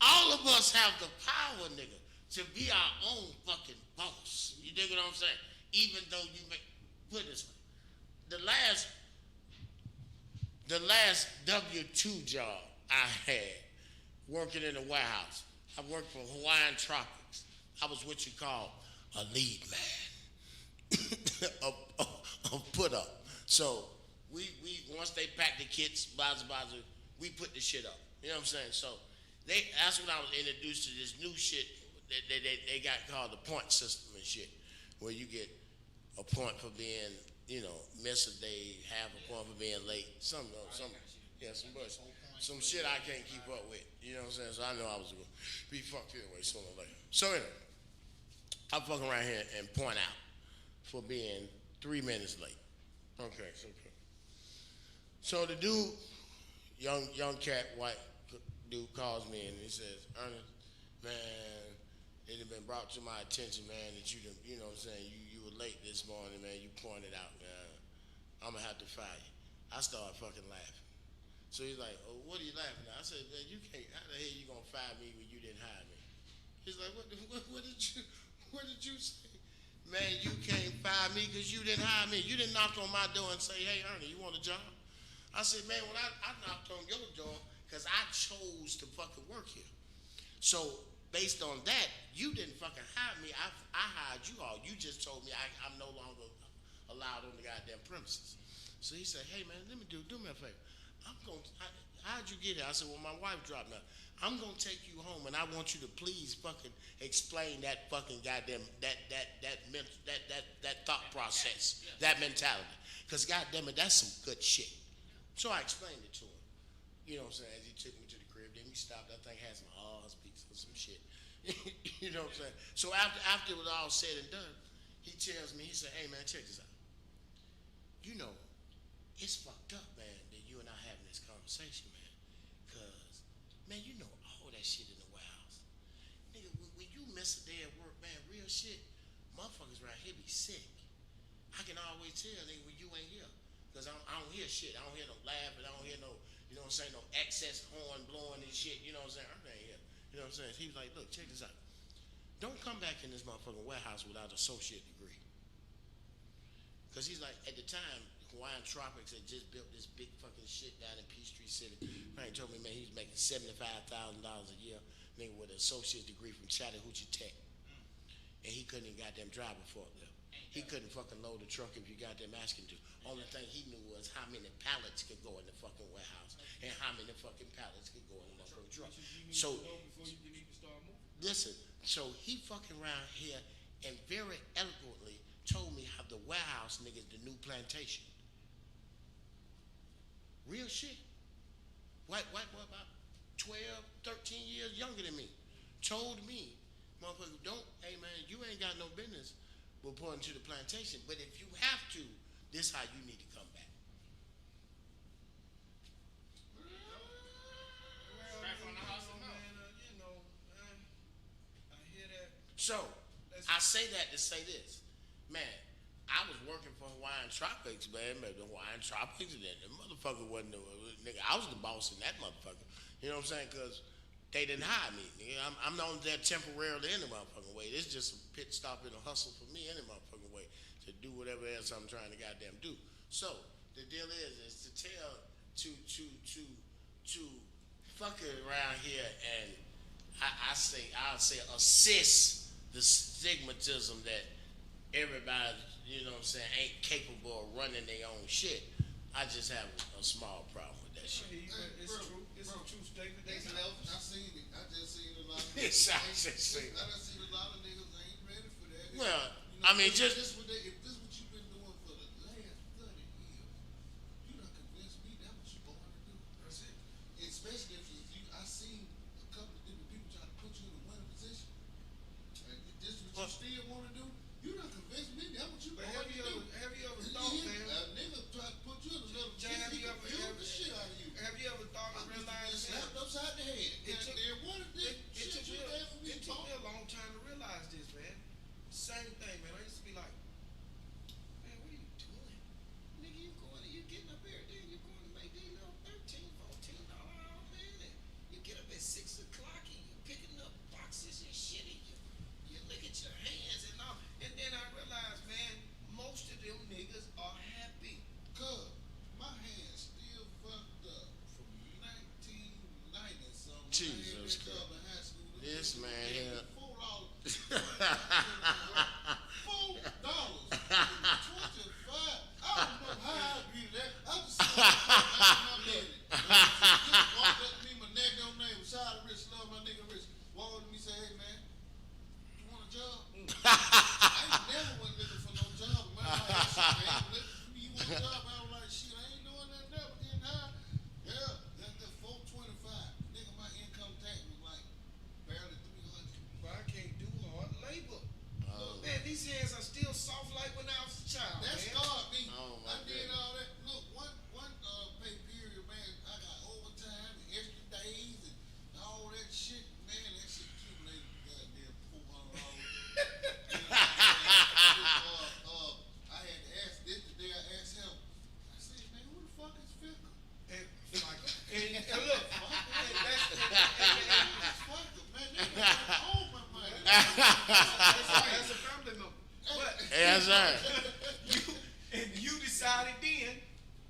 all of us have the power, nigga, to be our own fucking boss. You dig what I'm saying? Even though you may put it this way. The last W-2 job I had, working in a warehouse. I worked for Hawaiian Tropics. I was what you call a lead man. a put up. So we once they packed the kits, we put the shit up. You know what I'm saying? So that's when I was introduced to this new shit that they got called the point system and shit, where you get a point for being, miss a day, half a point for being late, some bullshit. Some shit I can't keep up with. You know what I'm saying? So I know I was gonna be fucked anyway sooner or later. So anyway, I fuck around here and point out for being 3 minutes late. Okay, so the dude, young cat, white dude calls me and he says, Ernest, man, it had been brought to my attention, man, that you know what I'm saying, you were late this morning, man, you pointed out, I'm gonna have to fire you. I started fucking laughing. So he's like, oh, what are you laughing at? I said, man, you can't, how the hell you gonna fire me when you didn't hire me? He's like, what did you say? Man, you can't fire me because you didn't hire me. You didn't knock on my door and say, hey, Ernie, you want a job? I said, man, when I knocked on your door because I chose to fucking work here. So based on that, you didn't fucking hire me. I hired you all. You just told me I'm no longer allowed on the goddamn premises. So he said, hey, man, do me a favor. How'd you get here? I said, well, my wife dropped me. I'm going to take you home, and I want you to please fucking explain that fucking goddamn, that thought process, that mentality. Because goddamn it, that's some good shit. So I explained it to him. You know what I'm saying? As he took me to the crib, then we stopped. I think had some Oz pizza or some shit. You know what I'm saying? So after it was all said and done, he tells me, he said, hey, man, check this out. You know, it's fucked up, man, that you and I having this conversation, man. Because, man, you know all that shit in the warehouse. Nigga, when you miss a day at work, man, real shit, motherfuckers around here be sick. I can always tell, nigga, when you ain't here. Because I don't hear shit. I don't hear no laughing. I don't hear no, you know what I'm saying, no excess horn blowing and shit. You know what I'm saying? I ain't here. You know what I'm saying? He was like, look, check this out. Don't come back in this motherfucking warehouse without an associate degree. Because he's like, at the time, Hawaiian Tropics had just built this big fucking shit down in Peachtree City. Man, he told me, man, he was making $75,000 a year, nigga, with an associate degree from Chattahoochee Tech. And he couldn't even goddamn drive a forklift. He couldn't fucking load a truck if you goddamn asked him to. Only thing he knew was how many pallets could go in the fucking warehouse and how many fucking pallets could go in the motherfucking truck. So, listen, so he fucking around here and very eloquently told me how the warehouse niggas, the new plantation. Real shit. White boy about 12, 13 years younger than me. Told me, motherfucker, don't, hey man, you ain't got no business reporting to the plantation, but if you have to, this how you need to come back. Strap on the house or no? You know, I hear that. So, I say that to say this. Man, I was working for Hawaiian Tropics, man. The Hawaiian Tropics, and the motherfucker wasn't the nigga. I was the boss in that motherfucker. You know what I'm saying? Because they didn't hire me. Nigga. I'm only there temporarily any motherfucking way. It's just a pit stop and a hustle for me any motherfucking way to do whatever else I'm trying to goddamn do. So the deal is to tell to fuck it around here and I'll say assist the stigmatism that everybody, you know what I'm saying, ain't capable of running their own shit. I just have a small problem with that shit. It's true. It's a true statement. I seen it. I just seen a lot of Yes, I just I seen it. done seen a lot of niggas ain't ready for that. Well, You know, I mean, if just this what you've been doing for the last 30 years, you done convinced me that what you born to do. That's it. Especially if you I seen a couple of different people trying to put you in a winning position. And this is what you still want to do. You done convinced me that what you But born to do. have you ever thought, man? A nigga try to put you in a little Jay, have he you can ever- build the shit out of you. Have you ever thought or realized that? Slapped upside the head. It took- Goddamn, what is this It shit took you me done for me, it took Paul? me a long time to realize this, man. Same thing, man. I used to be like, man, what are you doing? Nigga, you getting up here, then you're going to make these little $13, $14 hour, man. And you get up at 6 o'clock and you picking up boxes and shit and you look at your hands and all. And then I realized, man, most of them niggas are happy. Cuz, my hands still fucked up from 1990 something. Jesus I had that job in high school. This man here. $4. $4. I don't know how I agreed to that. I just said, my minute. Walked up to me, my neck on name, shout out Rich, love my nigga Rich. Walked up to me, say, hey man, you want a job? I ain't never went looking for no job. Man, like, shit, man, you want a job? I was like, shit, I ain't doing that now, but then now, yeah, that's $425. Nigga, my income tax was like barely $300. But I can't do hard labor. Oh. Man, these hands are still soft like when I was a child, That man. scarred me. Oh, my I did goodness. all that. Look, one pay period, man, I got overtime and extra days and all that shit. Man, that shit accumulated goddamn $400. I had to ask this the day I asked him. I said, man, who the fuck is Fickle? And, like, and look, and that's Fuck it, man. They got all my money. that's a family member. But Yes, sir. you decided then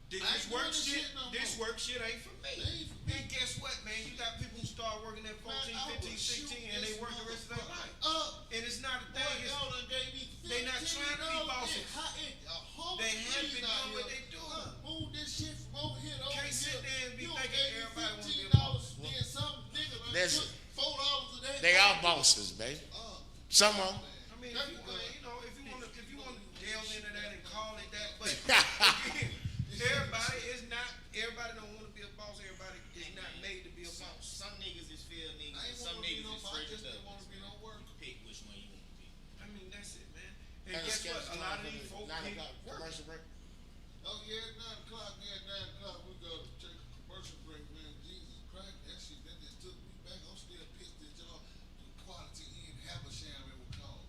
that I ain't doing this shit no more. work shit ain't for me. It ain't for me. And guess what, man? You got people who start working at 14, Man, I 15, would 16, shoot and they this work the rest of their life. motherfucker up. And it's not a Boy, thing. y'all done gave me they not trying to be bosses. They happy doing what they do. Move this shit from over here to over Can't here. sit there and be You thinking gave me everybody wanna be a $15, boss. then some nigga done Listen. took $4 a day. They all bosses, baby. Some of them. I mean, if you want to delve into that and call it that, but everybody don't want to be a boss. Everybody is not made to be a boss. Some niggas is field I niggas, and ain't some wanna be niggas no is boss, I straight just up. didn't wanna be no worker. Pick which one you want to be. I mean, that's it, man. And And guess it's what? A lot of these folks 9 get o'clock work. commercial break. Oh yeah, 9 o'clock, we go to take a commercial break, man. Jesus Christ, that shit, that just took me back. I'm still pissed at y'all. The Quality Inn Habersham, it was called.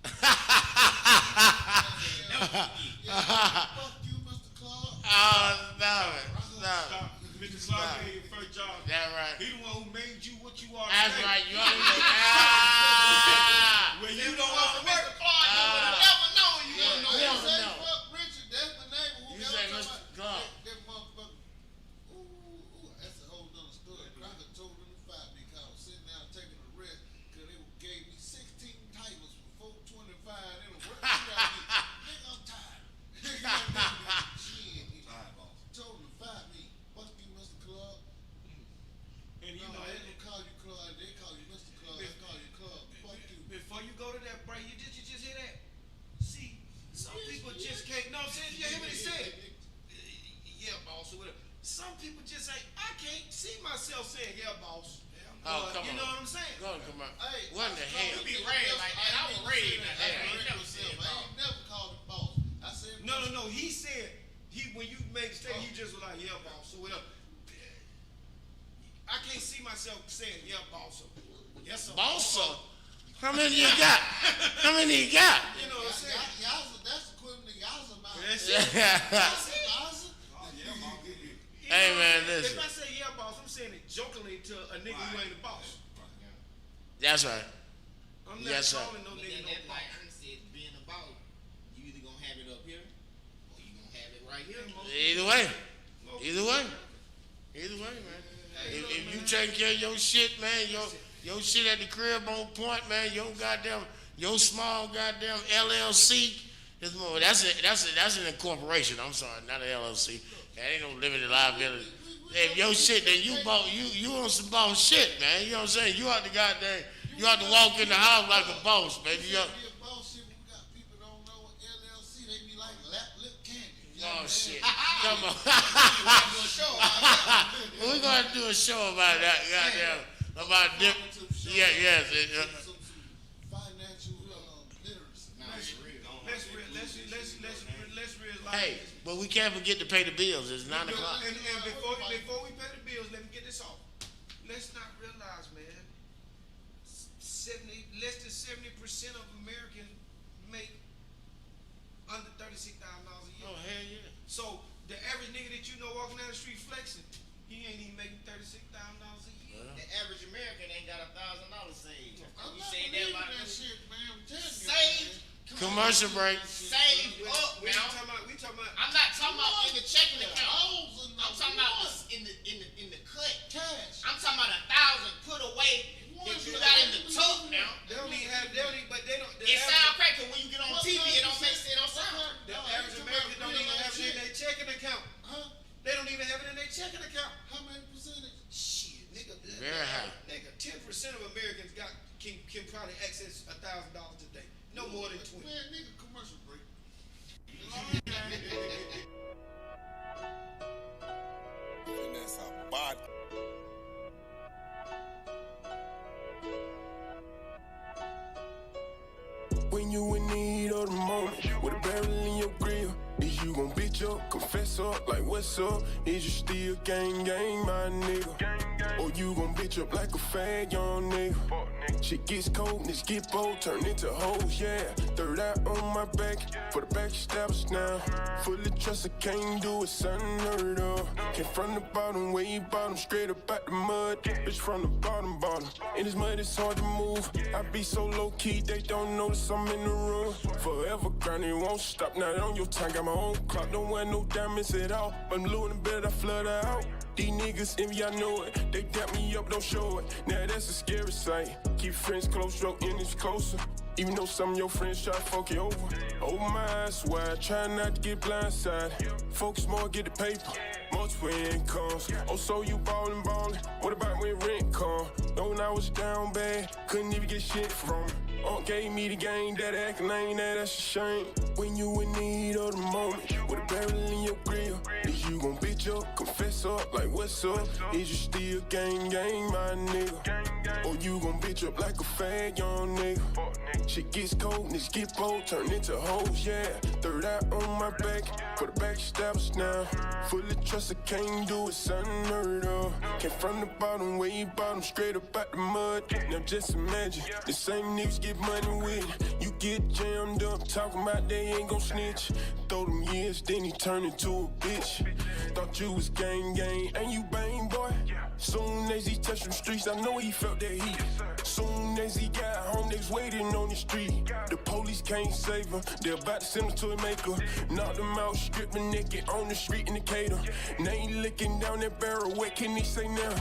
Yeah, fuck you, Mr. Clark. Oh, stop it. Stop it. Mr. Clark gave you your first job. That right. He the one who made you what you are That's today. right. You already know You know what I'm saying? Go on, come on. Hey, What in the hell? You be raised like that. I was raised like that. I ain't never said I ain't never called him boss. I said No. He said when you made the statement, you just were like, yeah, boss, or whatever. I can't see myself saying, yeah, boss. Yes, sir. Boss, how many you got? How many you got? You know what I'm saying? That's equivalent to Yowza about That's it. it. Yowza? Hey, man, If listen. I say yeah, boss, I'm saying it jokingly to a nigga who ain't a boss. That's right. I'm not Yes, sir. calling no But nigga then no that, like boss. Ernie said, being a boss, you either gonna have it up here or you gonna have it right here. Either way. Either way. Either way, man. If you taking care of your shit, man, your shit at the crib on point, man, your small goddamn LLC, that's an incorporation. I'm sorry, not an LLC. That ain't no limited liability. If your shit, then you on some boss shit, man. You know what I'm saying? You ought to walk in the house like a boss, baby. Be a boss shit when we got people that don't know what LLC, they be like lip candy. You know Oh what I'm shit! saying? Come on. We're gonna do a show about that, goddamn, about dip. Yeah, yes. Some financial literacy. Let's realize. Hey, but we can't forget to pay the bills. It's 9 o'clock. And before we pay the bills, let me get this off. Let's not realize, man, less than 70% of Americans make under $36,000 a year. Oh hell yeah! So the average nigga that you know walking down the street flexing, he ain't even making $36,000 a year. The average American ain't got $1,000 saved. I'm You not saying believing that about that shit, man. I'm telling you. Saved. Commercial break. Save up We now. talking about. I'm not talking about in the checking account. Holes in I'm talking about in the cut. cash. I'm talking about 1,000 put away that you got in the tub now. They don't even have. But they don't. It sound crazy 'cause when you get on TV, it don't make sense. It don't sound. The average American don't even have it in their checking account. Huh? They don't even have it in their checking account. How many percentage? Shit, nigga. Very high. Nigga, 10% of Americans can probably access $1,000 a day. No more than 20. Man, nigga, commercial break. Finesse a body. When you in need of the moment, with a barrel in your grill, is you gon' bitch up, confess up, like what's up? Is you still gang, my nigga? Or you gon' bitch up like a fag, young nigga? Shit gets cold, niggas get bold, turn into hoes, yeah. Third eye on my back, for the back established now. Fully trust, I can't do it, son, unheard of. Came from the bottom, way bottom, straight up out the mud. Bitch from the bottom. In this mud, it's hard to move. I be so low key, they don't notice I'm in the room. Forever grinding, won't stop, not on your time, got my own clock, don't wear no diamonds at all. But I'm blue in the bed, I flood out. These niggas envy, I know it. They dap me up, don't show it. Now that's a scary sight. Keep friends close, your enemies closer. Even though some of your friends try to fuck you over. Oh my, I swear, try not to get blindsided. Focus more, get the paper. Multiple incomes. Oh, so you ballin'. What about when rent come? No, when I was down bad, couldn't even get shit from it. Aunt gave me the game, that actin' ain't that's a shame. When you in need of the moment, with a barrel in your grill, is you gon' bitch up, confess up, like what's up? Is you still gang, my nigga? Or you gon' bitch up like a fag, young nigga? Shit gets cold, niggas get bold, turn into hoes, yeah. Third eye on my back, for the back established now. Fully trust, I can't do it, son, unheard of. Came from the bottom, way bottom, straight up out the mud. Now just imagine, the same niggas get money with it. You get jammed up, talking about they ain't gon' snitch. Throw them years, then he turned into a bitch. Thought you was gang, ain't you bang, boy? Soon as he touched them streets, I know he felt that heat. Soon as he got home, they was waiting on the street. The police can't save him, they're about to send him to a maker. Knocked him out, stripped him naked on the street in Decatur. Now he looking down that barrel, what can he say now?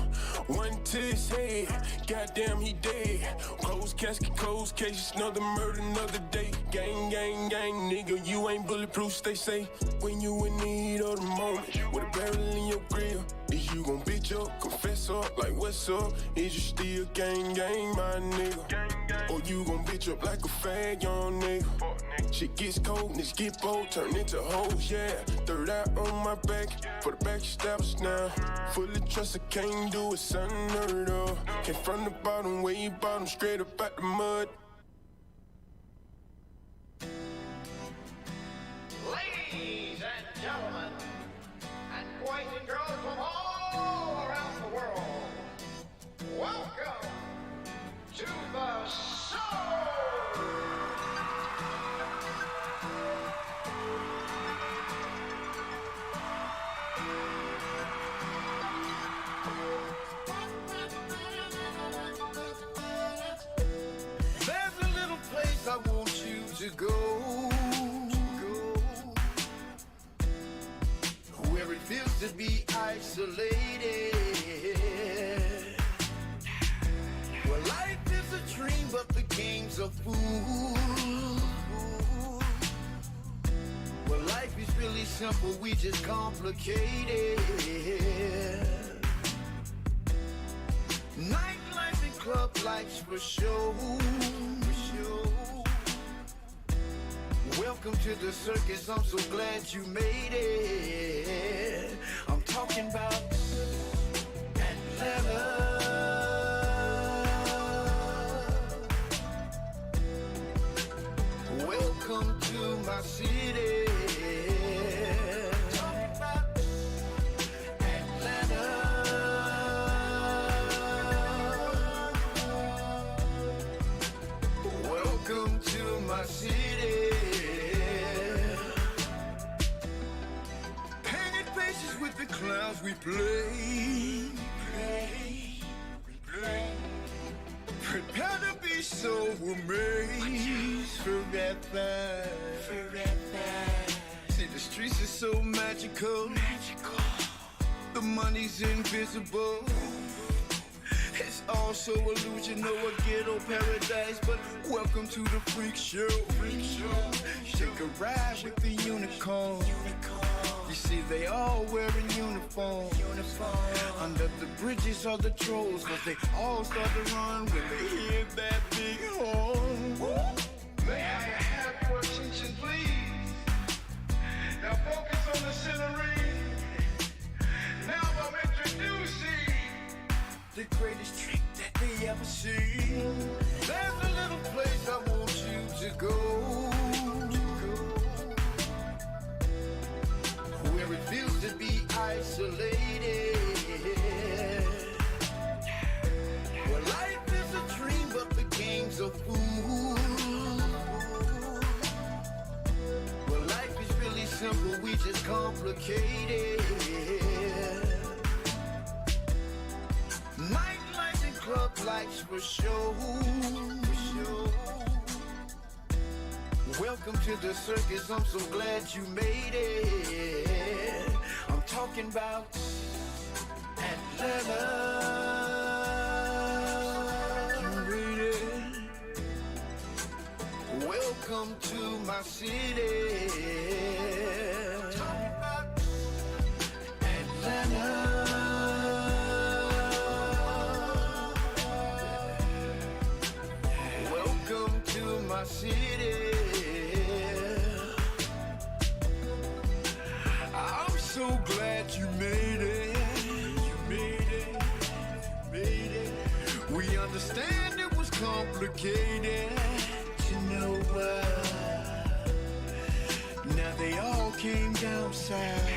One to his head, goddamn he dead. Closed casket, closed cases, another murder, another day. Gang, nigga, you ain't bulletproof, they say. When you in need of the moment, with a barrel in your grill, is you gon' bitch up, confess confess up like what's up? Is you still gang, my nigga? Or you gon' bitch up like a fag, young nigga? Shit gets cold, niggas get bold, turn into hoes, yeah. Third eye on my back, for the back steps now. Fully trust, I can't do it, son, unheard of. Came from the bottom, way you bottom, straight up out the mud. Ladies and gentlemen, and boys and girls from all around the world, welcome to the show! There's a little place I want you to go, where it feels to be isolated, where life is a dream but the game's a fool, where life is really simple, we just complicate it. Nightlife and club lights for show. Welcome to the circus, I'm so glad you made it. I'm talking about Atlanta. Welcome to my city. Talking about Atlanta. Welcome to my city. With the clowns we play. Prepare to be so amazed forever. See, the streets are so magical. The money's invisible. It's all so illusional, a ghetto paradise. But welcome to the freak show. Take a ride with the unicorn. You see, they all wearing uniform. Under the bridges are the trolls, cause they all start to run when they hear that big horn. May I have your attention, please? Now focus on the scenery. Now I'm introducing the greatest trick that they ever seen. There's a little place I want you to go, where it feels to be isolated, where life is a dream but the game's a fool, where life is really simple, we just complicate it. Nightlife and club lights for show. Welcome to the circus, I'm so glad you made it. I'm talking about Atlanta. You made it. Welcome to my city. Talking about Atlanta. Welcome to my city. I'm so glad you made it. We understand it was complicated. You know what? Now they all came down south,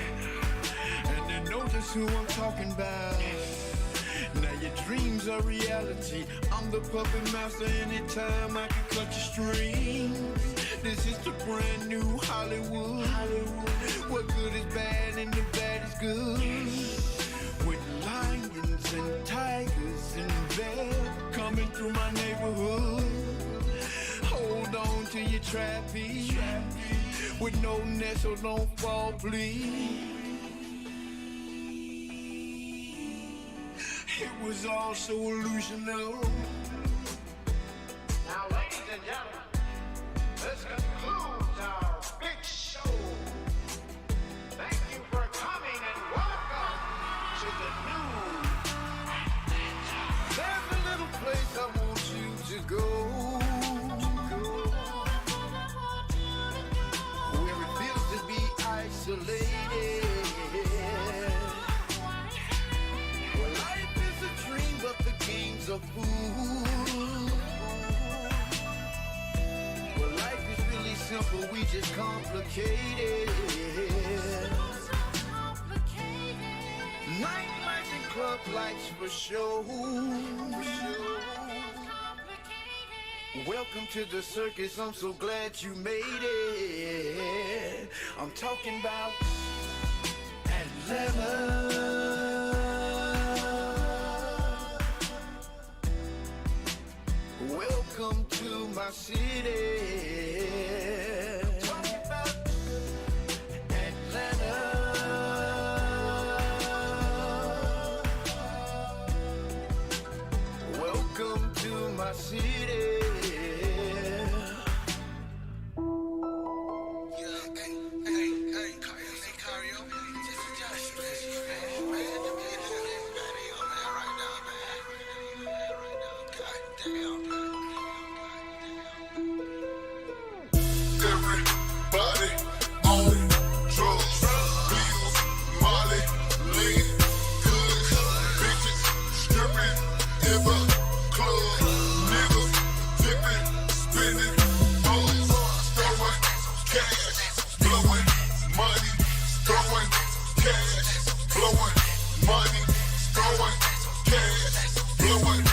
and they know just who I'm talking about. Now your dreams are reality. I'm the puppet master. Anytime I can cut your strings. This is the brand new Hollywood. What good is bad and the bad is good. With lions and tigers and bears coming through my neighborhood. Hold on to your trapeze. With no net, so don't fall, please. It was all so illusional. Now, ladies and gentlemen, this concludes our big show. Thank you for coming and welcome to the new just complicated. Nightlife and club lights for show. Welcome to the circus, I'm so glad you made it. I'm talking about Atlanta. Welcome to my city. Talking about Atlanta. Welcome to my city. Everybody on drugs, pills, Molly, lean, good, bitches, stripping in the club, niggas, tipping, spinning, balls, throwing cash, blowing money, throwing cash, blowing money, throwing cash, blowing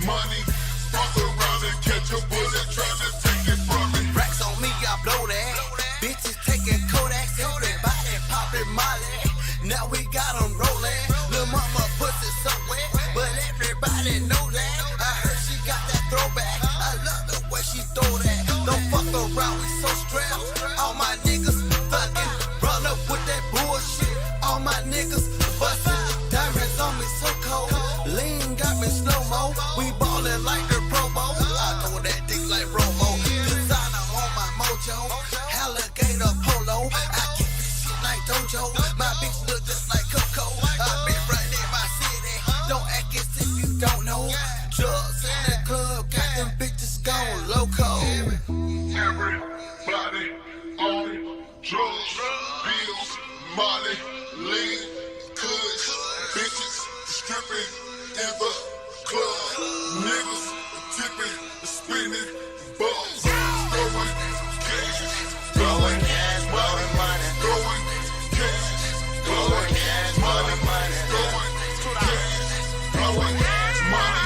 money, fuck around and catch a bullet, trying to take it from me. Racks on me, I blow that. Bitches taking Kodaks, everybody popping Molly. Now we got them rolling. Lil' mama pussy so wet, but everybody know that. I heard she got that throwback. I love the way she throw that. Don't fuck around, we so strapped. All my niggas thuggin', run up with that bullshit. All my niggas bustin', diamonds on me so cold. Lean got me slow-mo. We ballin' like the Pro Bowl. I throw that dick like Romo. Designer on my mojo. Alligator polo. I keep this shit like Dojo. My bitch look just like Coco. I been right in my city. Don't act as if you don't know. Drugs in the club, got them bitches gone loco. Everybody on drugs, pills, Molly, lean, good, bitches, stripping in the club, niggas, tipping, spinning, balls, throwing cash, blowing cash, blowing money, throwing cash, blowing cash, blowing money, throwing cash, blowing money,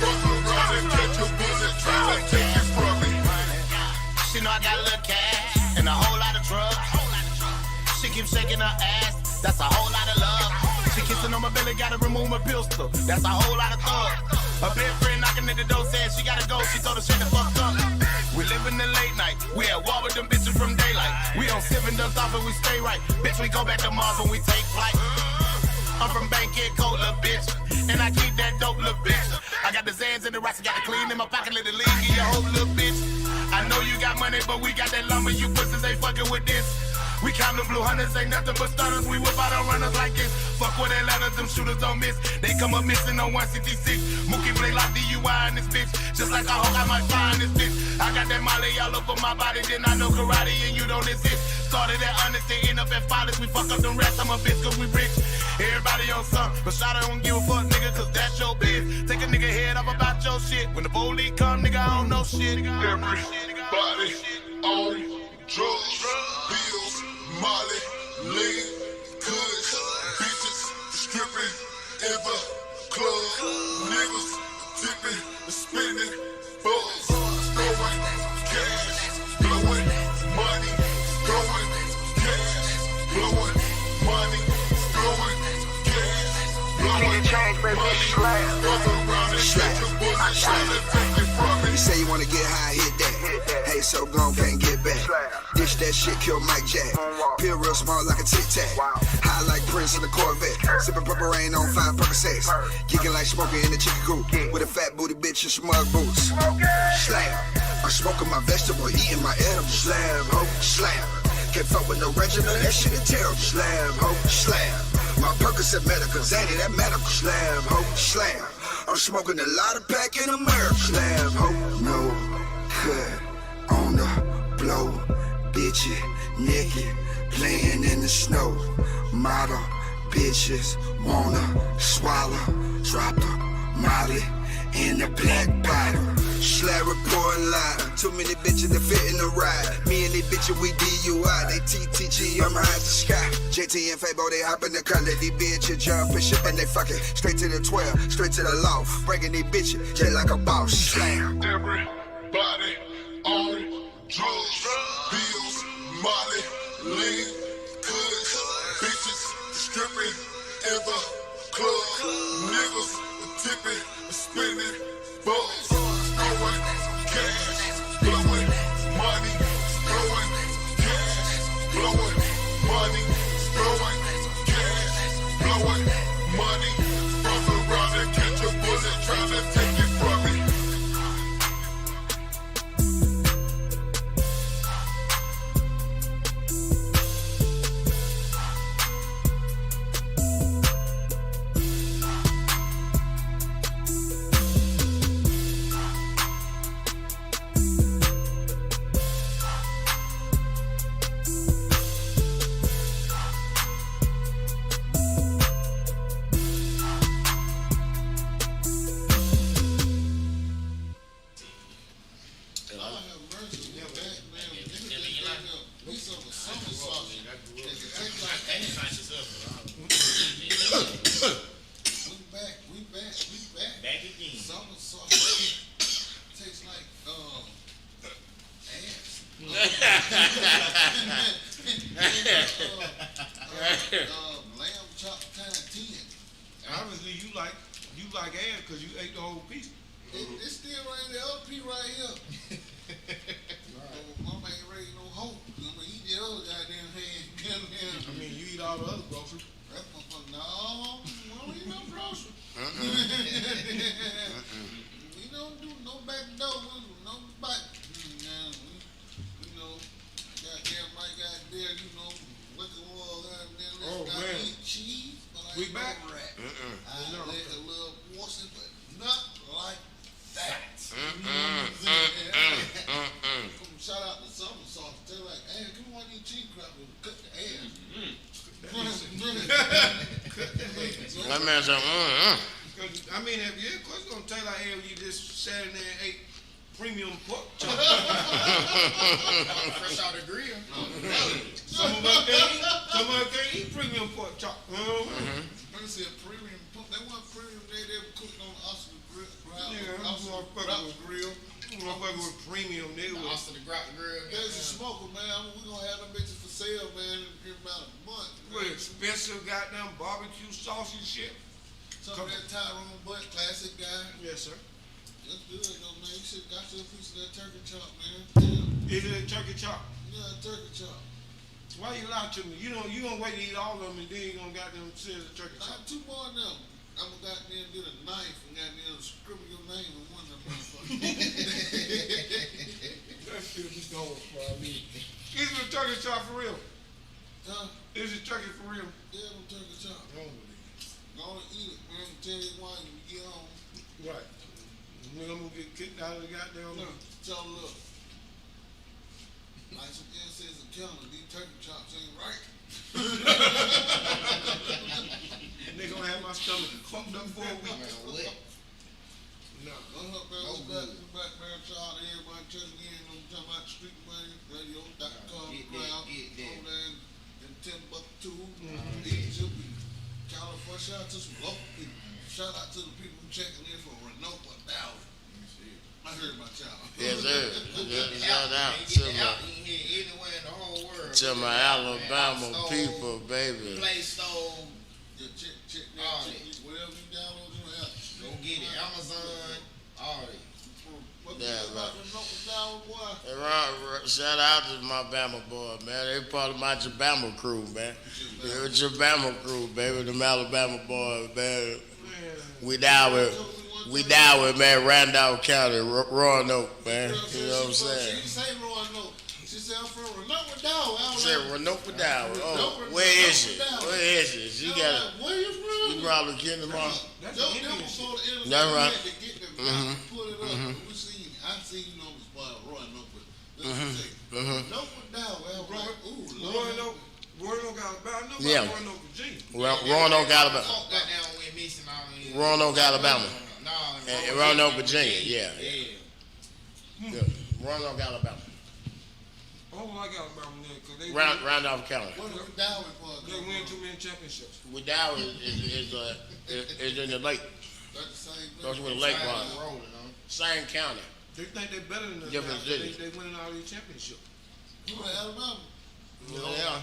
fuck around and catch a bullet, try to take it from me. She know I got a little cash and a whole lot of drugs. She keep shaking her ass, that's a whole lot of love. She kissing on my belly, gotta remove my pistol, that's a whole lot of thug. Her best friend knocking at the door, said she gotta go, she told her shit the fuck up. We live in the late night, we at war with them bitches from daylight. We on 7 ducks off and we stay right. Bitch, we go back to Mars when we take flight. I'm from Bankhead Coat, little bitch, and I keep that dope, little bitch. I got the Zans and the rocks, got the clean in my pocket, let the lean get your whole little bitch. I know you got money, but we got that lumber, you pussies ain't fucking with this. We count the blue hunters, ain't nothing but stunners. We whip out our runners like this. Fuck with Atlanta, them shooters don't miss. They come up missing on 166. Mookie play like DUI in this bitch. Just like I hope I might find this bitch. I got that Molly all over my body, then I know karate and you don't exist. Started at honesty, end up at fathers. We fuck up them rats, I'm a bitch cause we rich. Everybody on some, but shout out don't give a fuck, nigga, cause that's your biz. Take a nigga head off about your shit. When the police come, nigga, I don't know shit. Everybody on drugs, pills, Molly, lean, good, bitches, stripping in the club, niggas, tipping, spinning, balls, throwing cash, blowing money, throwing cash, blowing money, throwing cash, blowing money, fuck around and catch a bullet, trying to take it from me. You say you wanna get high, hit that. Hey, so gone, can't get back. Dish that shit, kill Mike Jack. Peel real small like a Tic Tac. High like Prince in the Corvette. Sipping purple rain on 5 Percocets. Kicking like smoking in the chicken coop. With a fat booty bitch and smug boots. Slam. I'm smoking my vegetable, eating my edible. Slam, ho, slam. Can't fuck with no Reginald, that shit is terrible. Slam, ho, slam. My Percocet medical, Zanny, that medical. Slam, ho, slam. I'm smoking a lot of pack in America. Slam, ho, no cut on the blow. Bitchy, naked, playing in the snow. Model bitches wanna swallow. Drop the Molly in the black bottle. Slab report ladder, Too many bitches that fit in the ride. Me and they bitches, we DUI. They TTG, I'm high as the sky. JT and Fabo, they hop in the car. Let these bitches jump and shit, and they fucking straight to the 12, straight to the loft. Breaking these bitches, just like a boss. Slam. Everybody on drugs, pills, Molly, lean, goods, bitches stripping in the club, niggas tipping, spinning, bucks, throwing cash, blowing money, throwing cash, blowing money, throwing cash, blowing money, fuck around and catch a bullet trying to take it from me. Lamb chop kind 10. Obviously, you like ass because you ate the whole piece. It's still right there, other piece right here. Mama ain't raised no hope. I'm gonna eat the other goddamn hand. I mean, you eat all the other groceries. That motherfucker, no, we don't eat no groceries. We don't do no back door, no bite. You know, goddamn right out there, you know, liquor oil out there. Oh, I man. eat cheese, but I We ain't back? no rat. I lick a little portion, but not like that. Shout out to Summer Sauce. They're like, hey, come on, eat cheese crab and cut the ass. That man said, I mean, of course, it's gonna taste like hell when you just sat in there and ate premium pork chop. Fresh out the grill. Some of us can't eat premium pork chop. They said premium pork. They want premium. They were cooking on the Oscar grill. Yeah, motherfucker with premium, nigga. The Austin the Grot Grill. There's a smoker, man. We're gonna have them bitches for sale, man, in about a month. With expensive goddamn barbecue sauce and shit. Some of that Tyrone Butt classic guy. Yes, sir. That's good though, man. You should got you a piece of that turkey chop, man. Yeah, Is it a turkey chop? turkey chop. Why you lie to me? You gonna wait to eat all of them and then you gonna goddamn say it's a turkey chop. Not two more of them. I'm gonna goddamn get a knife and goddamn scribble your name on one of them motherfuckers. That shit be going for me. Is it a turkey chop for real? Huh? Is it turkey for real? Yeah, them turkey chop. Go on and eat it, man. Tell you why when you get home. Right. Nigga, I'm gonna get kicked out of the goddamn. Look, tell them, look. Like some says a calendar, these turkey chops ain't right. They gonna have my stomach clumped up for a week. No. We back, man. Shout out to everybody tuning in. I'm talking about Street Money Radio.com. Get crowd. that. Over there in Timbuktu. Egypt. California. Shout out to some local people. Shout out to the people who checking in for Renault 1000. I heard about y'all. yes, sir. Shout out Ain't to getting my, out anywhere in the whole world. to my Alabama people, baby. Play Store, Yeah, check All that. Check whatever you download your app. go get it. Amazon, all that. What Yeah, you about right. Renault 1000, boy? Hey, shout out to my Bama boy, man. They part of my Jabama crew, man. The Jabama crew, baby. Them Alabama boys, man. We down with man, Randolph County, Roanoke, man. You know what I'm saying? She didn't say Roanoke. She said I'm from Renault Dow. She said Roanoke Down. Oh, where is it? Where is it? She got it. Where you from? You probably getting them all. That's Yo, Indian them shit. before the internet, That's right. we had to get them pull it up. We seen, I seen you on the spot, Roanoke, but let's say, Renault Dow. Well, right. Ooh, Roanoke, Alabama. No, Yeah. Roanoke, Virginia. Roanoke, Alabama. Talk that down with Mason out here. Roanoke, Alabama. No, And Roanoke, Virginia. Yeah. Yeah. Yeah. Roanoke, Alabama. Oh, I got Alabama there because they Randolph County. What is the Dowling part? they win too many championships. Dow is in the lake. That's the same That's thing. where the lake Same was. rolling, huh? Same county. They think they're better than us. Different now, 'cause cities. They winning all these championships. Who the Alabama? Yeah.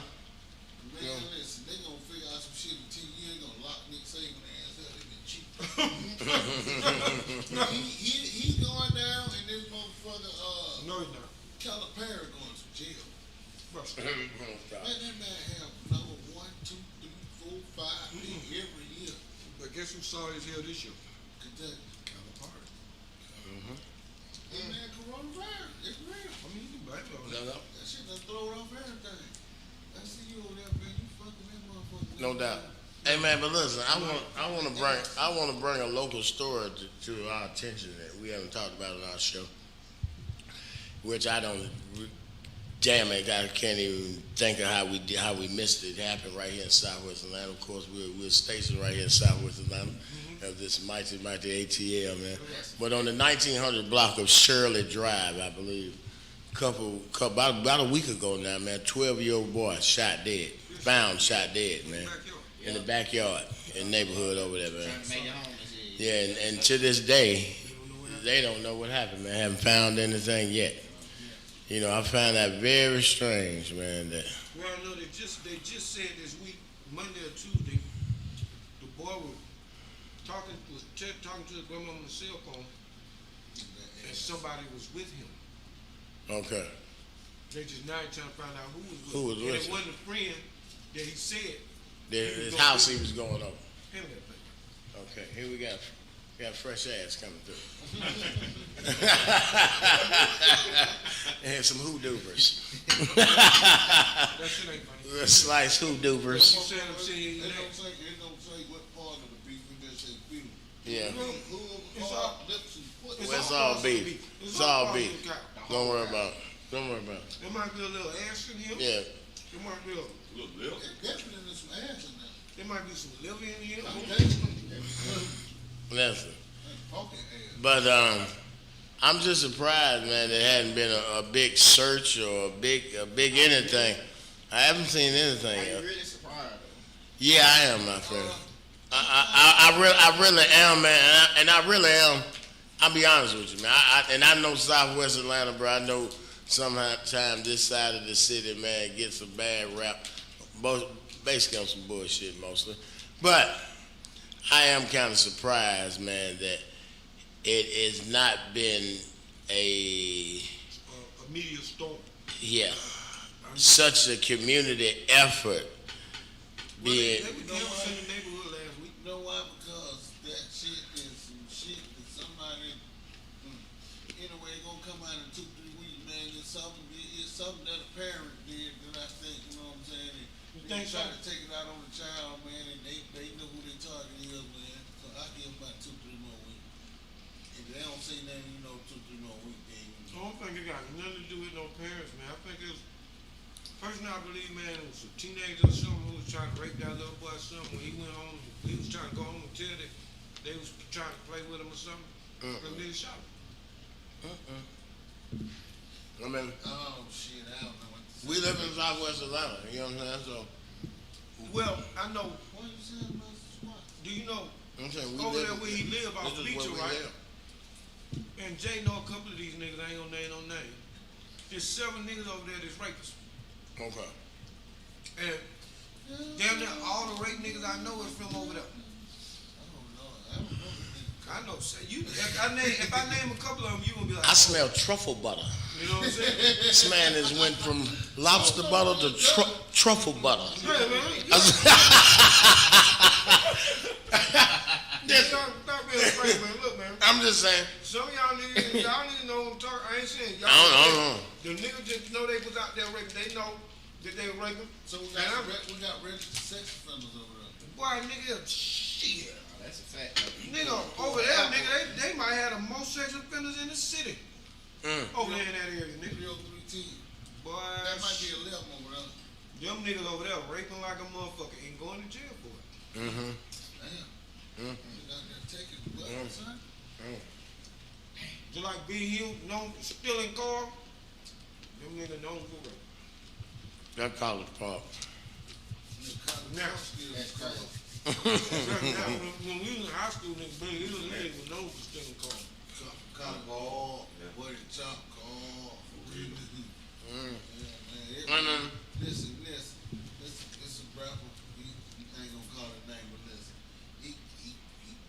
Man, listen, they gonna figure out some shit in 10 years. They gonna lock Nick Saban ass up. They been cheap. He going down, and this motherfucker, No, he's not. Calipari going to jail. Bro, Man, that man have number 1, 2, 3, 4, 5 every year. but guess who saw his hair this year? Kentucky. Calipari. And man, coronavirus, it's real. I mean, you can blame it on that. That shit done throw off everything. I see you over there, man. You fucking that motherfucker. No doubt. Hey man, but listen, I want to bring a local story to our attention that we haven't talked about on our show, which I don't. Damn it, I can't even think of how we missed it. It happened right here in Southwest Atlanta. Of course, we're stationed right here in Southwest Atlanta. Of this mighty ATL, man. But on the 1900 block of Shirley Drive, I believe, about a week ago now, man, 12-year-old boy shot dead, found shot dead, man, in the backyard in the neighborhood over there, man. Trying to make it home. Yeah, and to this day, they don't know what happened, man. Haven't found anything yet. You know, I find that very strange, man. That Well, no, they just said this week, Monday or Tuesday, the boy was talking to his grandma on the cell phone, and somebody was with him. okay. They just now trying to find out who was with Who was him. with And him? it wasn't a friend that he said. His house he was going over. Him that thing. Okay, here we got fresh ass coming through. And some hoodoo-bers. That shit ain't funny. Slice hoodoo-bers. I'm saying, It don't say what part of the beef. It just says beef. Yeah. It's all- Lips and foot. Well, it's all beef. It's all beef. Don't worry about it. Don't worry about it. There might be a little ass in him. Yeah. There might be Definitely some ass in there. there might be some liver in here. Listen. Poking ass. But I'm just surprised, man, there hadn't been a big search or a big anything. I haven't seen anything. Are you really surprised, though? Yeah, I am, my friend. I really am, man, and I really am. I'll be honest with you, man. I know Southwest Atlanta, bro. I know sometimes this side of the city, man, gets a bad rap, basically on some bullshit mostly. But I am kind of surprised, man, that it has not been a media storm. such a community effort. They were campus in the neighborhood last week. You know why? Because that shit is some shit that somebody, anyway, gonna come out in 2-3 weeks, man. It's something that a parent did that I think, you know what I'm saying? You They think try so? to take it out on the child, man, and they know who their target is, man. So I give them about 2-3 more weeks. If they don't say nothing, 2-3 more weeks, then I don't think it got nothing to do with no parents, man. I think it was, personally, I believe, man, it was some teenagers or something who was trying to rape that little boy or something. When he went home, he was trying to go home and tell that they was trying to play with him or something. And they shot him. I mean, oh shit, I don't know what to say. we live in Southwest Atlanta, you know what I'm saying? So, Well, I know. What you saying about the SWAT? Do you know I'm saying we over live there where he live off this is Beecher, where we right? live. And Jay know a couple of these niggas. I ain't gonna name no name. There's 7 niggas over there that's rapists. Okay. And damn near all the rape niggas I know is from over there. I don't know. I know. Say you. If I name a couple of them, you gonna be like, I smell truffle butter. you know what I'm saying? This man has went from lobster butter to truffle butter. Yeah, man. Stop being afraid, man. Look, man. I'm just saying. Some of y'all niggas know what I'm talking. I ain't saying y'all. I don't know. The niggas just know they was out there raping. They know that they were raping. So we got registered sex offenders over there. Boy, nigga, shit. That's a fact. Nigga, over there, nigga, they might have the most sex offenders in the city. Over there in that area, nigga. 30310. Boy, That might be 11 over there. them niggas over there raping like a motherfucker and going to jail for it. Damn. They got that taking blood, son. Just like Big Hill, known for stealing cars, them niggas known for rape. That college park. Now, when we was in high school, niggas, Big Hill niggas was known for stealing cars. Cotton what it chop call. Listen, this a rapper. He ain't gonna call his name, but listen. He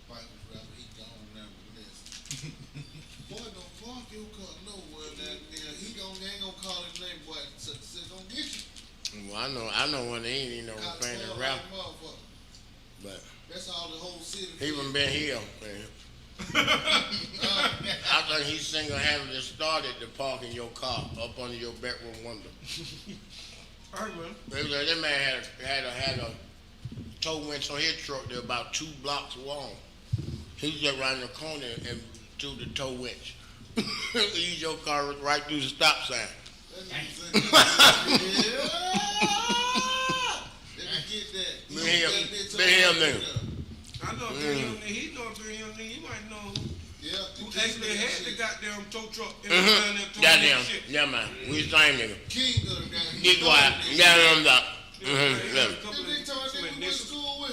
fight with rapper. He gone now, but listen. Boy, don't park your car nowhere down there. He ain't gonna call his name, boy. So gonna get you. Well, I know when he ain't even know what playing the rap. But that's all the whole city. he even been here, man. I think he single-handedly started the parking your car up under your bedroom window. All right, man. That man had a tow winch on his truck that about 2 blocks long. He just right in the corner and threw the tow winch. Ease your car right through the stop sign. Let me get that. Been him nigga. I know Big Hill nigga. He know Big Hill nigga. You might know who actually had the goddamn tow truck in the line that towed Goddamn. shit. Yeah, man. We the same nigga. King of the guy. Get quiet. Goddamn up. Yeah.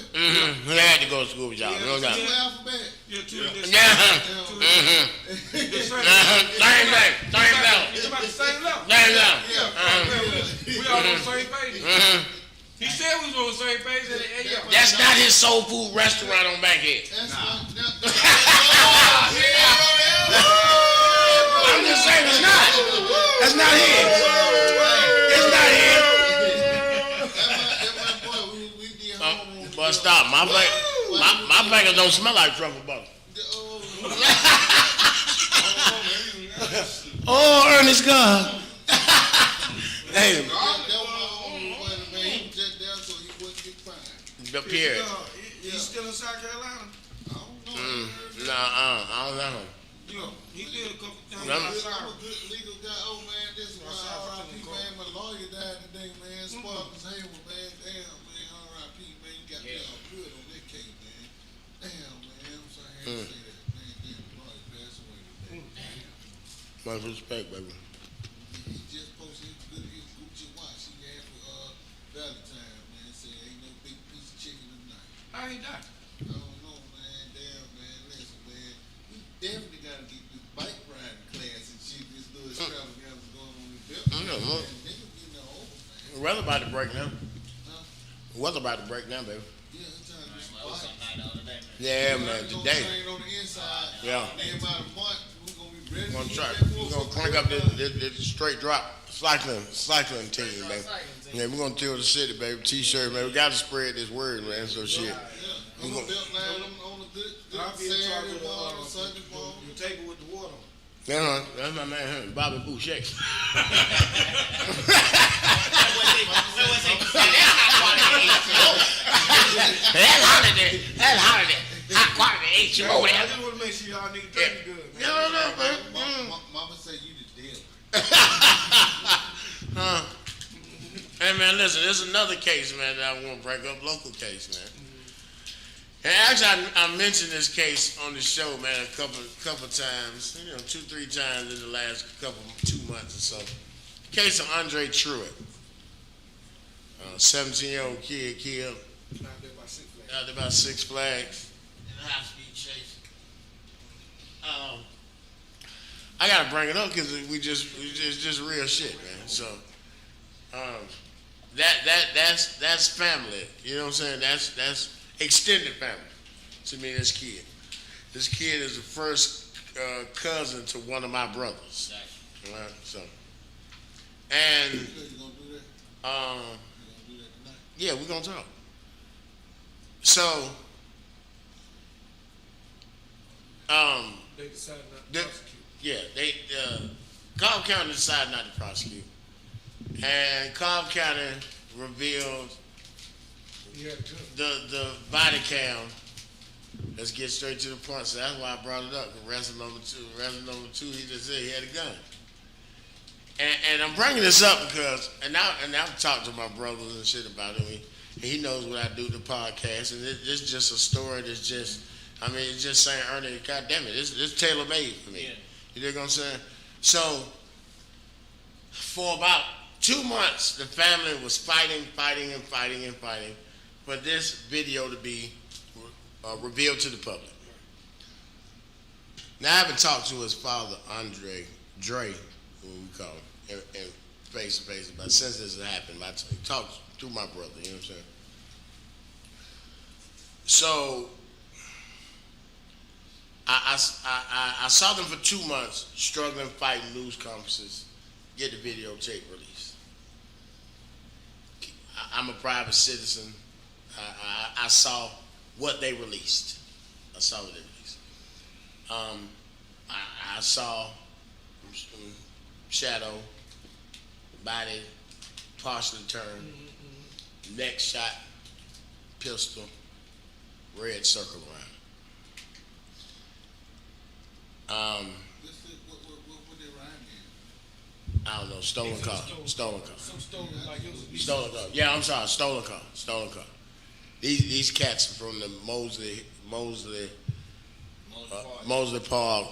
He had to go to school with y'all. No doubt. Yeah, two of this. Same thing. Same level. It's about the same level. Same level. We all on the same page. He said we was on the same page. That's not his soul food restaurant on Bankhead. I'm just saying it's not. That's not his. It's not his. But stop. My bangers don't smell like truffle butter. Oh, Ernest God. Hey. The period. He's still in South Carolina. I don't know. I don't know. Yeah, he did a couple times. I'm a good legal guy. Oh man, this is R.I.P. man. My lawyer died today, man. Sparkles Hayward, man. Damn, man. R.I.P. man. You got me all good on that case, man. Damn, man. I'm sorry I had to say that, man. Damn, the lawyer passed away today. Damn. Much respect, baby. He just posted his Gucci watch he had for Valentine, man. Said ain't no big piece of chicken tonight. How he died? I don't know, man. Damn, man. Listen, man. We definitely gotta get this bike riding class and shit. This little extravaganza going on in the belt. Yeah, look. Niggas getting over, man. The weather about to break now. Huh? Weather about to break now, baby. Yeah, it's time to get some bikes. Yeah, man. Today. On the inside. Yeah. In about a month, we're gonna be ready. We're gonna try. We're gonna crank up this straight drop cycling team, man. Yeah, we're gonna tell the city, baby. T-shirt, man. We gotta spread this word, man. So shit. Yeah. I'm gonna belt line on a good I'll be in charge Saturday of morning, Sunday morning. the table with the water on. That's my man, Bobby Boucher. That's holiday. Hot quality H2O there. I just want to make sure y'all niggas drink good, man. No, man. Mama say you the devil. Hey, man, listen, there's another case, man, that I want to break up, local case, man. And actually, I mentioned this case on the show, man, a couple times, 2-3 times in the last 2 months or so. The case of Andre Truitt, 17-year-old kid killed out there by Six Flags in a high-speed chase. I gotta bring it up because it's just real shit, man. So, that's family. You know what I'm saying? That's extended family to me. This kid is the first cousin to one of my brothers. Right? So, and You gonna do that? You gonna do that tonight? yeah, we're gonna talk. So, They decided not to The- prosecute. yeah, Cobb County decided not to prosecute, and Cobb County revealed Yeah, good. the body cam. Let's get straight to the point. So that's why I brought it up. Wrestler number two, he just said he had a gun. And I'm bringing this up because, and I've talked to my brothers and shit about it. He knows what I do to the podcast, and it's just a story that's just, it's just saying, Ernie, God damn it, it's tailor made for me. Yeah. You dig what I'm saying? So, for about 2 months, the family was fighting for this video to be revealed to the public. Now, I haven't talked to his father, Dre, who we call him, in face to face, but since this has happened, I talked to my brother, you know what I'm saying? So, I saw them for 2 months, struggling, fighting, news conferences, get the videotape released. I'm a private citizen. I saw what they released. I saw shadow, body, partially turned, neck shot, pistol, red circle around. This is what they rhyme in. I don't know, stolen car. Some stolen, like it was Stolen car. Yeah, I'm sorry, stolen car. These cats are from the Mosley Park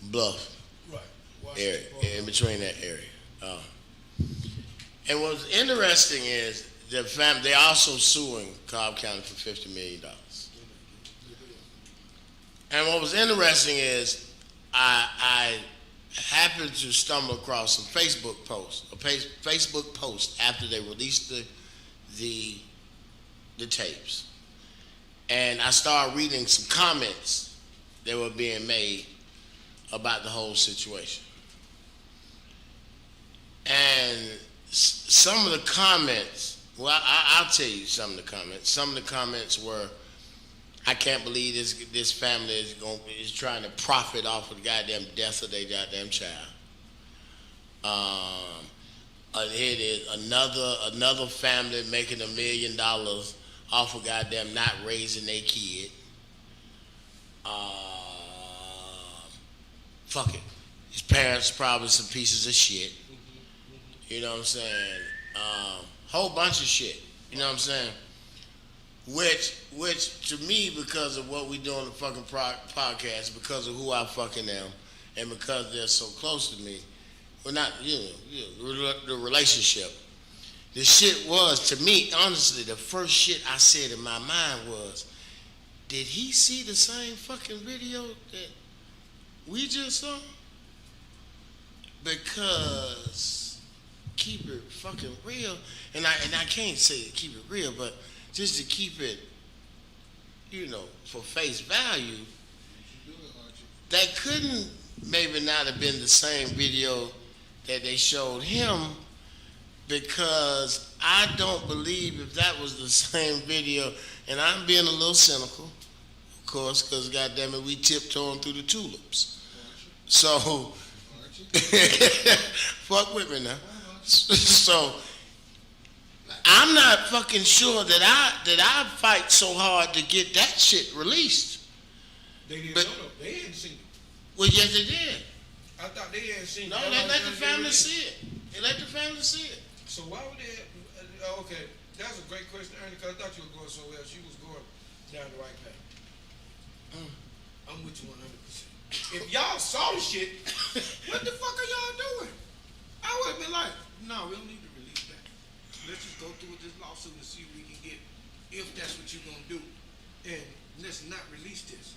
Bluff area, in between that area. And what's interesting is the family, they also suing Cobb County for $50 million. And what was interesting is I happened to stumble across some Facebook post after they released the tapes. And I started reading some comments that were being made about the whole situation. And some of the comments, well, I'll tell you some of the comments. Some of the comments were, I can't believe this family is trying to profit off of the goddamn death of their goddamn child. Here it is, another family making $1 million off of goddamn not raising their kid. Fuck it. His parents probably some pieces of shit. You know what I'm saying? Whole bunch of shit. You know what I'm saying? Which to me, because of what we do on the fucking podcast, because of who I fucking am, and because they're so close to me, well, not, the relationship. The shit was, to me, honestly, the first shit I said in my mind was, did he see the same fucking video that we just saw? Because keep it fucking real, and I can't say keep it real, but just to keep it, for face value, that couldn't maybe not have been the same video that they showed him, because I don't believe if that was the same video, and I'm being a little cynical, of course, because goddamn it, we tiptoeing through the tulips. So, fuck with me now. So, I'm not fucking sure that I fight so hard to get that shit released. They didn't know. They hadn't seen it. Well, yes, they did. I thought they hadn't seen it. No, they let the family see it. They let the family see it. So why would they okay, that's a great question, Ernie, because I thought you were going somewhere else. You was going down the right path. I'm with you 100%. If y'all saw the shit, what the fuck are y'all doing? I would have been like, no, we don't need to release that. Let's just go through with this lawsuit and see what we can get, if that's what you're going to do. And let's not release this.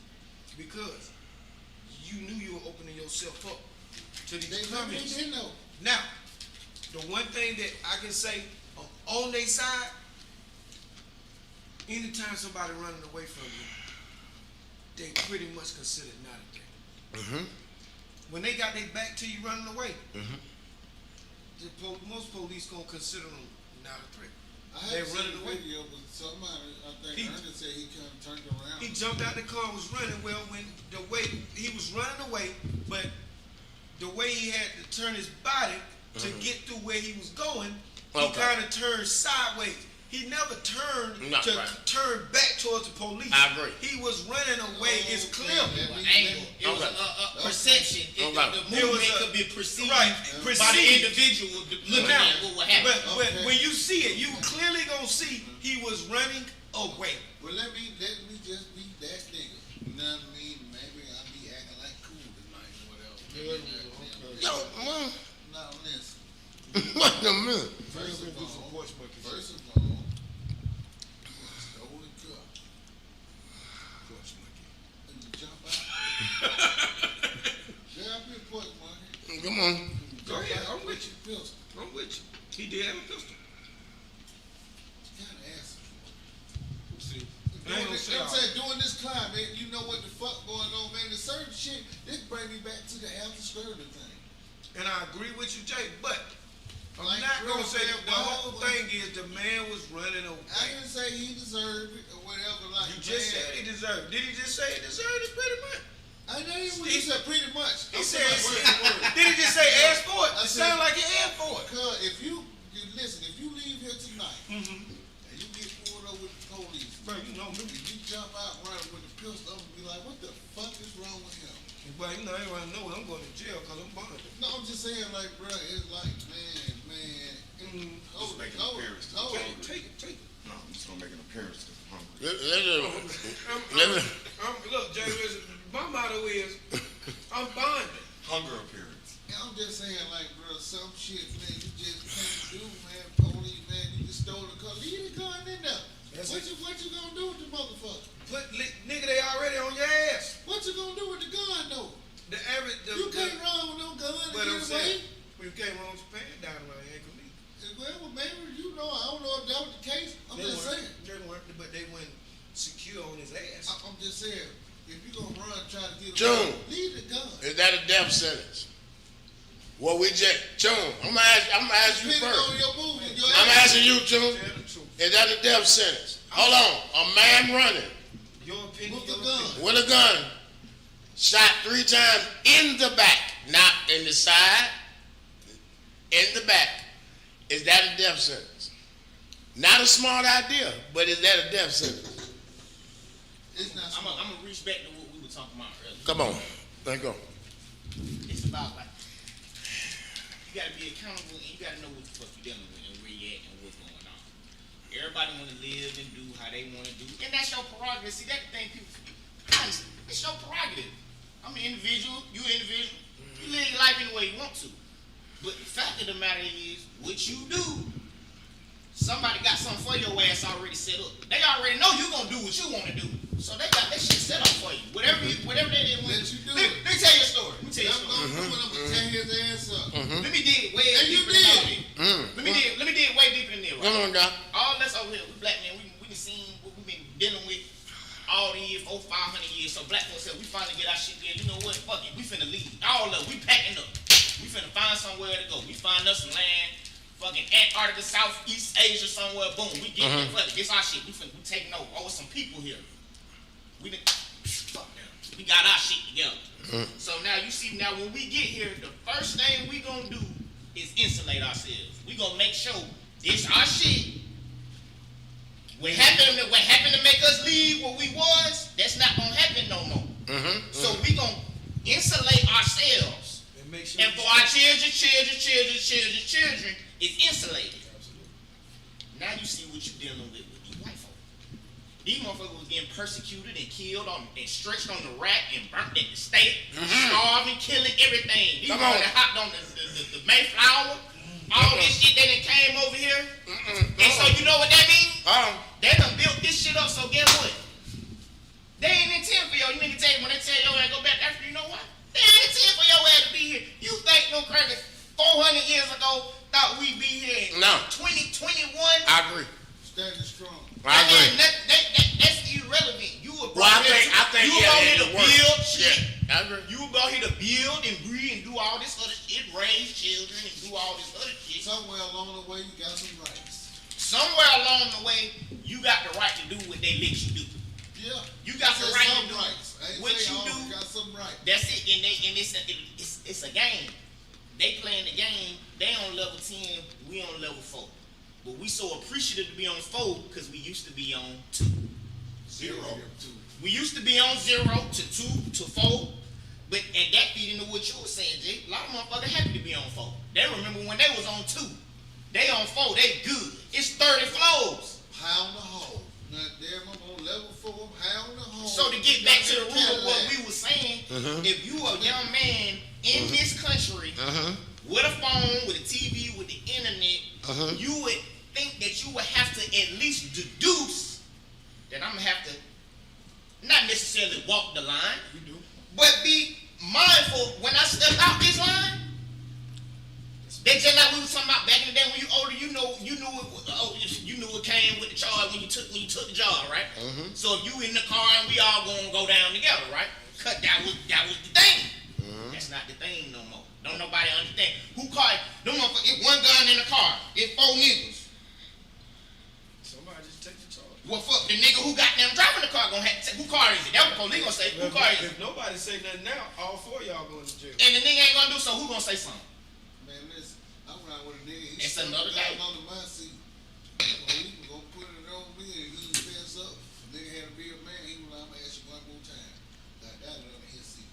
Because you knew you were opening yourself up to these comments. They know. Now, the one thing that I can say on their side, anytime somebody running away from you, they pretty much consider it not a threat. When they got their back to you running away, most police gonna consider them not a threat. I had running away. Video, but somebody, I think Ernie said he kind of turned around. He jumped out the car and was running. Well, when the way he was running away, but the way he had to turn his body to get through where he was going, he kind of turned sideways. He never turned turn back towards the police. I agree. He was running away. It's clear. Angle. It was a perception. The movement could be perceived by the individual looking at what happened. But when you see it, you clearly gonna see he was running away. Well, let me just be that nigga. You know what I mean? Maybe I'll be acting like cool tonight or whatever. Yo, man. Now listen. What a minute. First of all, stole the car. And you jump out. Grab your porch monkey. Come on. Go ahead, I'm with you. Pistol. I'm with you. He did have a pistol. You gotta ask him. See, I Doing ain't gonna this, say I'm all saying, doing this climb, man, you know what the fuck going on, man. The certain shit, this bring me back to the after skirting thing. and I agree with you, Jay, but I'm Like, not bro, gonna say man, the whole thing is the man was running I away. didn't say he deserved it or whatever, like, You just man. said he deserved it. Did he just say he deserved it pretty much? I know he said pretty much. He I'm said, talking about word for word. did he just say ask for it? I It said- sounded like he asked for it. Cause if you listen, if you leave here tonight Mm-hmm. and you get pulled over with the police, Bro, you know me. if you jump out running with the pistol, I'm gonna be like, what the fuck is wrong with him? But you know, everybody know I'm going to jail because I'm bonded. No, I'm just saying, like, bro, it's like, man. Just make an appearance to the hungry. Take it. No, I'm just gonna make an appearance to the hungry. Look, Jay, listen, my motto is, I'm bonded. Hunger appearance. And I'm just saying, like, bro, some shit, man, you just can't do, man. Police, man, you just stole the car. Leave the gun in there. That's What it. you gonna do with the motherfucker? Nigga, they already on your ass. What you gonna do with the gun, though? The average, You can't run with no gun and But I'm get saying, away. when you came home, Japan down around here, ain't gonna leave. Well, maybe, you know, I don't know if that was the case. I'm just saying. They weren't, but they went secure on his ass. I'm just saying, if you gonna run, try to get June. away, leave the gun. Is that a death sentence? Well, we just, June, I'm gonna ask you Depending first. on your movement, your I'm asking you, June, Tell the truth. is that a death sentence? Hold on, a man running Your opinion, With the your gun. opinion. with a gun, shot 3 times in the back, not in the side, in the back. Is that a death sentence? Not a smart idea, but is that a death sentence? It's not I'm smart. gonna reach back to what we were talking about earlier. Come on, let's go. It's about like you gotta be accountable and you gotta know what the fuck you're dealing with and where you at and what's going on. Everybody wanna live and do how they wanna do, and that's your prerogative. See, that's the thing people guys, it's your prerogative. I'm an individual, you an individual. You live your life any way you want to. But the fact of the matter is, what you do, somebody got something for your ass already set up. They already know you gonna do what you wanna do. So they got that shit set up for you. Whatever they did, Let you do let it. me tell you a story. Let me tell you a I'm story. gonna do it, I'm gonna tear his ass up. Let me dig way And you deeper than all did. this. Let me dig way deeper than this, Come right? on, Doc. All us over here, we black men, we done seen what we've been dealing with all the years, 500 years. So black folks said, we finally get our shit together. You know what? Fuck it. We finna leave. All of we packing up. We finna find somewhere to go. We find us some land, fucking Antarctica, Southeast Asia, somewhere. Boom. We get there. Fuck it. This our shit. We taking over. Oh, some people here. We done, fuck them. We got our shit together. So now you see, now when we get here, the first thing we gonna do is insulate ourselves. We gonna make sure this our shit. What happened to make us leave what we was, that's not gonna happen no more. So we gonna insulate ourselves. And make sure And for our children, it's insulated. Now you see what you're dealing with these white folk. These motherfuckers was getting persecuted and killed and stretched on the rack and burnt at the stake, starving, killing everything. These Come on. motherfuckers hopped on the Mayflower, all this shit that done came over here. And so you know what that means? They done built this shit up, so guess what? They ain't intent for you nigga tell you when they tell your ass go back after, you know what? They ain't intent for your ass to be here. You think no crackers 400 years ago thought we'd be here in No. 2021? I agree. Standing strong. I agree. That's irrelevant. You were Well, I think you yeah, were here it to works. build shit. Yeah, I agree. You were here to build and breed and do all this other shit, raise children and do all this other shit. Somewhere along the way, you got some rights. Somewhere along the way, you got the right to do what they let you do. Yeah. You got the Got right some to do rights. I ain't what say you all, do. got some rights. That's it, and it's a game. They playing the game. They on level 10, we on level 4. But we so appreciative to be on 4 because we used to be on 2. 0. We used to be on 0 to 2 to 4. But and that feed into what you were saying, Jay. A lot of motherfuckers happy to be on 4. They remember when they was on 2. They on 4, they good. It's 30 flows. Pound the hole. Now, damn, I'm on level 4, pound the hole. So to get back to the root of what we were saying, if you a young man in this country with a phone, with a TV, with the internet, you would think that you would have to at least deduce that I'm gonna have to not necessarily walk the line, but be mindful when I step out this line. They just like we was talking about back in the day when you older, you knew it came with the charge when you took the job, right? So if you in the car and we all gonna go down together, right? Cause that was the thing. That's not the thing no more. Don't nobody understand. Who called them motherfuckers? It one gun in the car. It 4 niggas. Somebody just take the charge. Well, fuck the nigga who got them driving the car gonna have to, who car is it? That's what police gonna say. Who car is it? If nobody say nothing now, all 4 of y'all going to jail. And the nigga ain't gonna do so. Who gonna say something? Man, listen, I'm riding with a nigga. It's another day. On the my seat. He was gonna put it on me and he fess up. Nigga had to be a man. He was like, I'm gonna ask you one more time. Got that on his seat.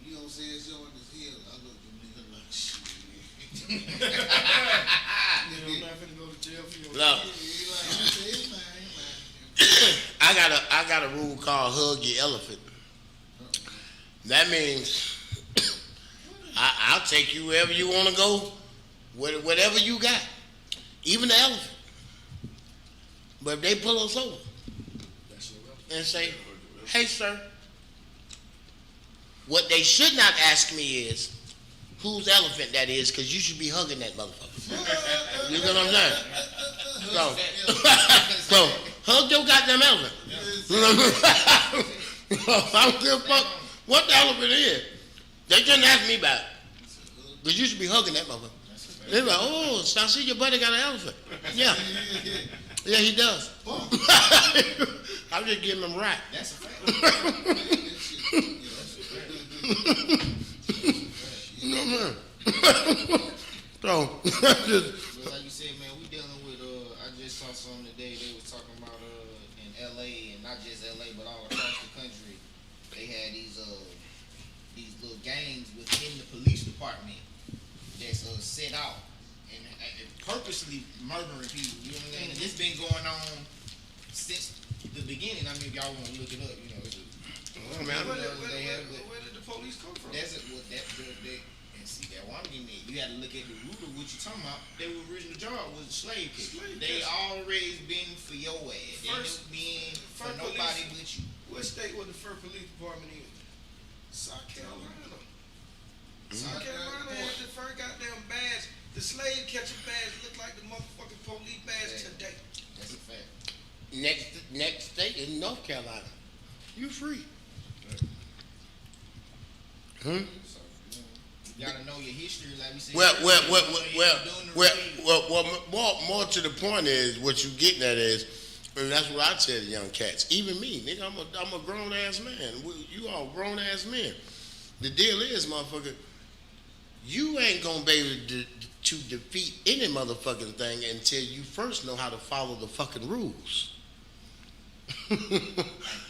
You don't say it's on his heel. I looked at the nigga like shit. I'm not finna go to jail for your Look. He like, it's mine. I got a rule called hug your elephant. That means I'll take you wherever you want to go, whatever you got, even the elephant. But if they pull us over and say, hey, sir, what they should not ask me is whose elephant that is, because you should be hugging that motherfucker. You know what I'm saying? So hug your goddamn elephant. I don't give a fuck what the elephant is. They shouldn't ask me about it. Because you should be hugging that motherfucker. They're like, oh, I see your buddy got an elephant. Yeah. Yeah, he does. I'm just giving him right. That's a fact. You know what I mean? So, just, Like you said, man, we dealing with, I just saw something today, they was talking about, in LA, and not just LA, but all across the country, they had these little gangs within the police department that's, set out and purposely murdering people, you know what I mean? And this been going on since the beginning. I mean, if y'all want to look it up, you know, it's Where did the police come from? that's it. And see that one getting there. You got to look at the root of what you're talking about. Their original job was slave catching. They always been for your ass. They never been for nobody but you. What state was the first police department in? South Carolina. South Carolina had the first goddamn badge. The slave catcher badge looked like the motherfucking police badge today. That's a fact. next state is North Carolina. You free. You gotta know your history, like we said. Well, more to the point is what you getting at is, and that's what I tell the young cats. Even me, nigga, I'm a grown ass man. You all grown ass men. The deal is, motherfucker, you ain't gonna be able to defeat any motherfucking thing until you first know how to follow the fucking rules.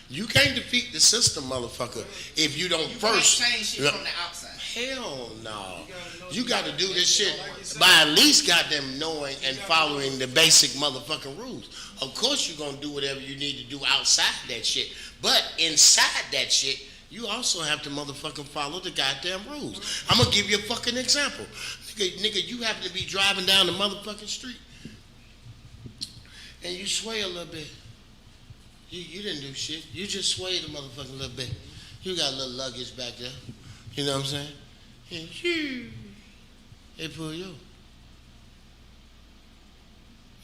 You can't defeat the system, motherfucker, if you don't first change shit from the outside. Hell no. You got to do this shit by at least goddamn knowing and following the basic motherfucking rules. Of course you're going to do whatever you need to do outside that shit. But inside that shit, you also have to motherfucking follow the goddamn rules. I'm going to give you a fucking example. Nigga, you happen to be driving down the motherfucking street and you sway a little bit. You didn't do shit. You just swayed the motherfucking little bit. You got a little luggage back there. You know what I'm saying? And they pull you.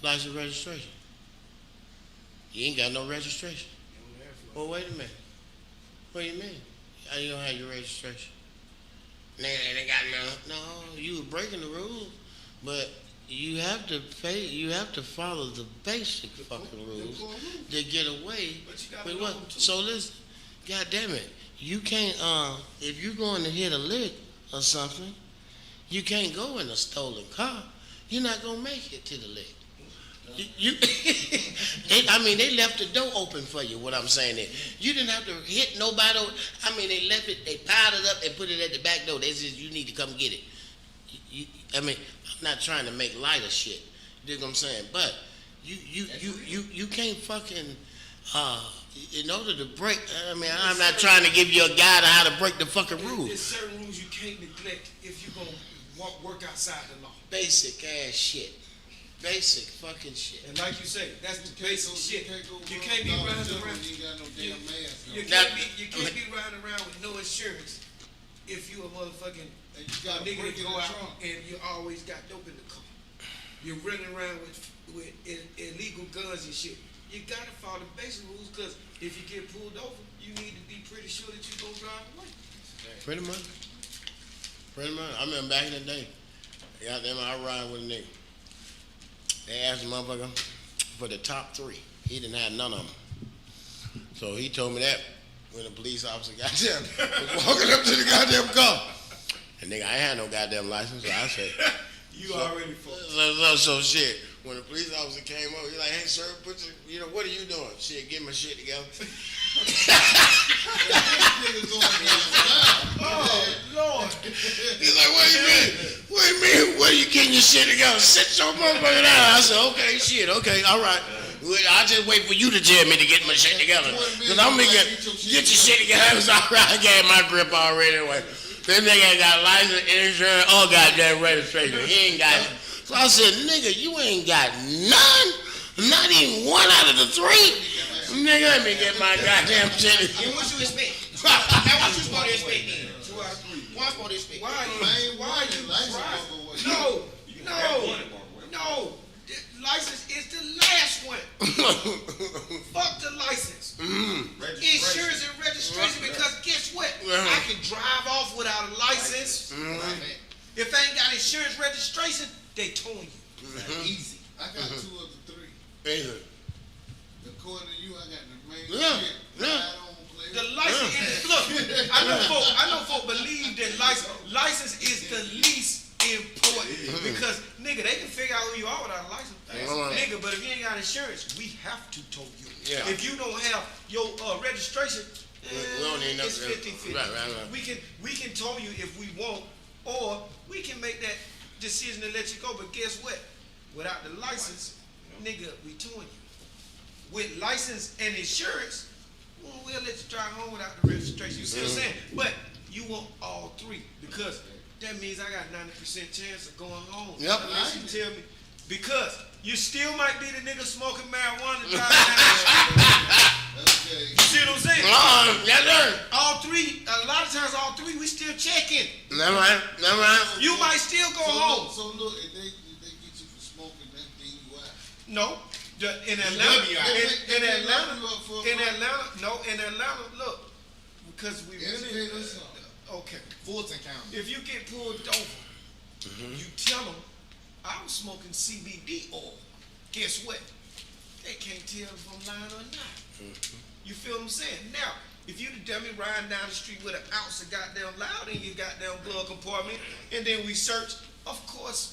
License registration. You ain't got no registration. Well, wait a minute. What do you mean? How you don't have your registration? They got no. You were breaking the rules, but you have to pay. You have to follow the basic fucking rules to get away. With what? So listen, God damn it, you can't. If you're going to hit a lick or something, you can't go in a stolen car. You're not gonna make it to the lick. They left the door open for you. What I'm saying is, you didn't have to hit nobody. I mean, they left it. They piled it up. They put it at the back door. They said you need to come get it. I'm not trying to make light of shit. You know what I'm saying? But you can't fucking in order to break, I mean, I'm not trying to give you a guide on how to break the fucking rules. There's certain rules you can't neglect if you're going to work outside the law. Basic ass shit. Basic fucking shit. And like you say, that's the basic shit. You can't be riding around. You ain't got no damn mask. You can't be riding around with no insurance if you a motherfucking And you got nigga break that in go the out trunk. and you always got dope in the car. You're running around with illegal guns and shit. You gotta follow the basic rules because if you get pulled over, you need to be pretty sure that you're gonna drive away. Pretty much. I remember back in the day, goddamn, I ride with a nigga. They asked the motherfucker for the top 3. He didn't have none of them. So he told me that when the police officer goddamn was walking up to the goddamn car. And nigga, I ain't had no goddamn license, so I said, You already fucked. so shit. When the police officer came over, he like, hey sir, what are you doing? Shit, get my shit together. Oh, Lord. He's like, what do you mean? What are you getting your shit together? Sit your motherfucker down. I said, okay, shit, okay, all right. I'll just wait for you to tell me to get my shit together. Because I'm going to get your shit together. It's all right. I got my grip already anyway. This nigga ain't got license, insurance, or goddamn registration. He ain't got it. So I said, nigga, you ain't got none? Not even one out of the 3? Nigga, let me get my goddamn shit. And what you expect? Now what you supposed to expect then? 2 out of 3. What supposed to expect? Why you license? No. The license is the last one. Fuck the license. Insurance and registration, because guess what? I can drive off without a license. If I ain't got insurance registration, they towing you. Easy. I got 2 of the 3. Easy. According to you, I got the main Yeah. shit. Yeah. I don't play. The license is, look, I know folk believe that license is the least important because, nigga, they can figure out who you are without a license. Nigga, but if you ain't got insurance, we have to tow you. Yeah. If you don't have your registration, we don't need it's nothing. 50-50. Right. We can tow you if we want, or we can make that decision to let you go. But guess what? Without the license, nigga, we towing you. With license and insurance, we'll let you drive home without the registration. You see what I'm saying? But you want all 3 because that means I got 90% chance of going home. Yep. Unless you tell me. Because you still might be the nigga smoking marijuana driving down. Okay. You see what I'm saying? Yes, sir. All 3, a lot of times all 3, we still checking. Never mind. You might still go home. So look, if they get you for smoking, that DUI. No. In Atlanta, look, because we really, okay. Fulton County. If you get pulled over, you tell them, I was smoking CBD oil. Guess what? They can't tell if I'm lying or not. You feel what I'm saying? Now, if you the dummy riding down the street with an ounce of goddamn loud in your goddamn glove compartment, and then we search, of course,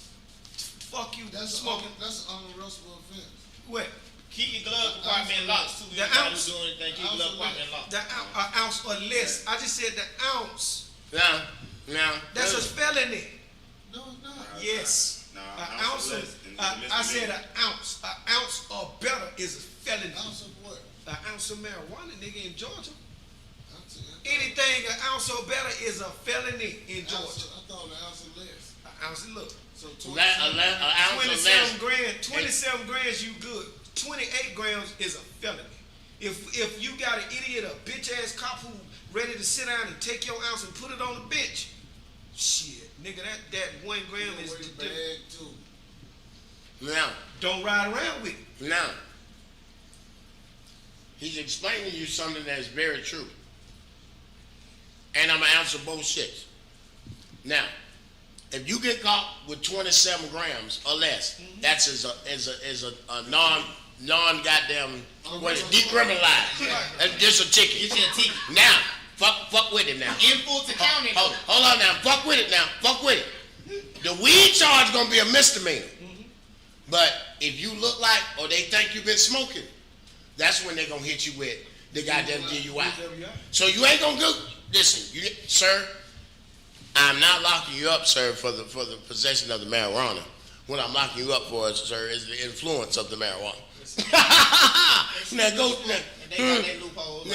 fuck you, That's smoking. That's an unarrestable offense. What? Keep your glove compartment locked too. The ounce. Do anything, keep your glove compartment locked. The ounce or less. I just said the ounce. Now. That's a felony. No, it's not. Yes. An ounce of, I said an ounce. An ounce or better is a felony. Ounce of what? An ounce of marijuana, nigga, in Georgia. I'll tell you. Anything an ounce or better is a felony in Georgia. I thought an ounce of less. An ounce of look. So An ounce of less. 27 grand. 27 grams, you good. 28 grams is a felony. If you got an idiot, a bitch ass cop who ready to sit down and take your ounce and put it on the bench, shit, nigga, that 1 gram is the the bag too. Now. Don't ride around with it. Now. He's explaining to you something that's very true. And I'm going to answer both shits. Now, if you get caught with 27 grams or less, that's as a non-goddamn, decriminalized. That's just a ticket. Get you a ticket. Now, fuck with it now. In Fulton County, though. Hold on now. Fuck with it now. Fuck with it. The weed charge gonna be a misdemeanor. But if you look like, or they think you've been smoking, that's when they gonna hit you with the goddamn DUI. So you ain't gonna go. Listen, sir. I'm not locking you up, sir, for the possession of the marijuana. What I'm locking you up for, sir, is the influence of the marijuana. Now go. They got their loopholes.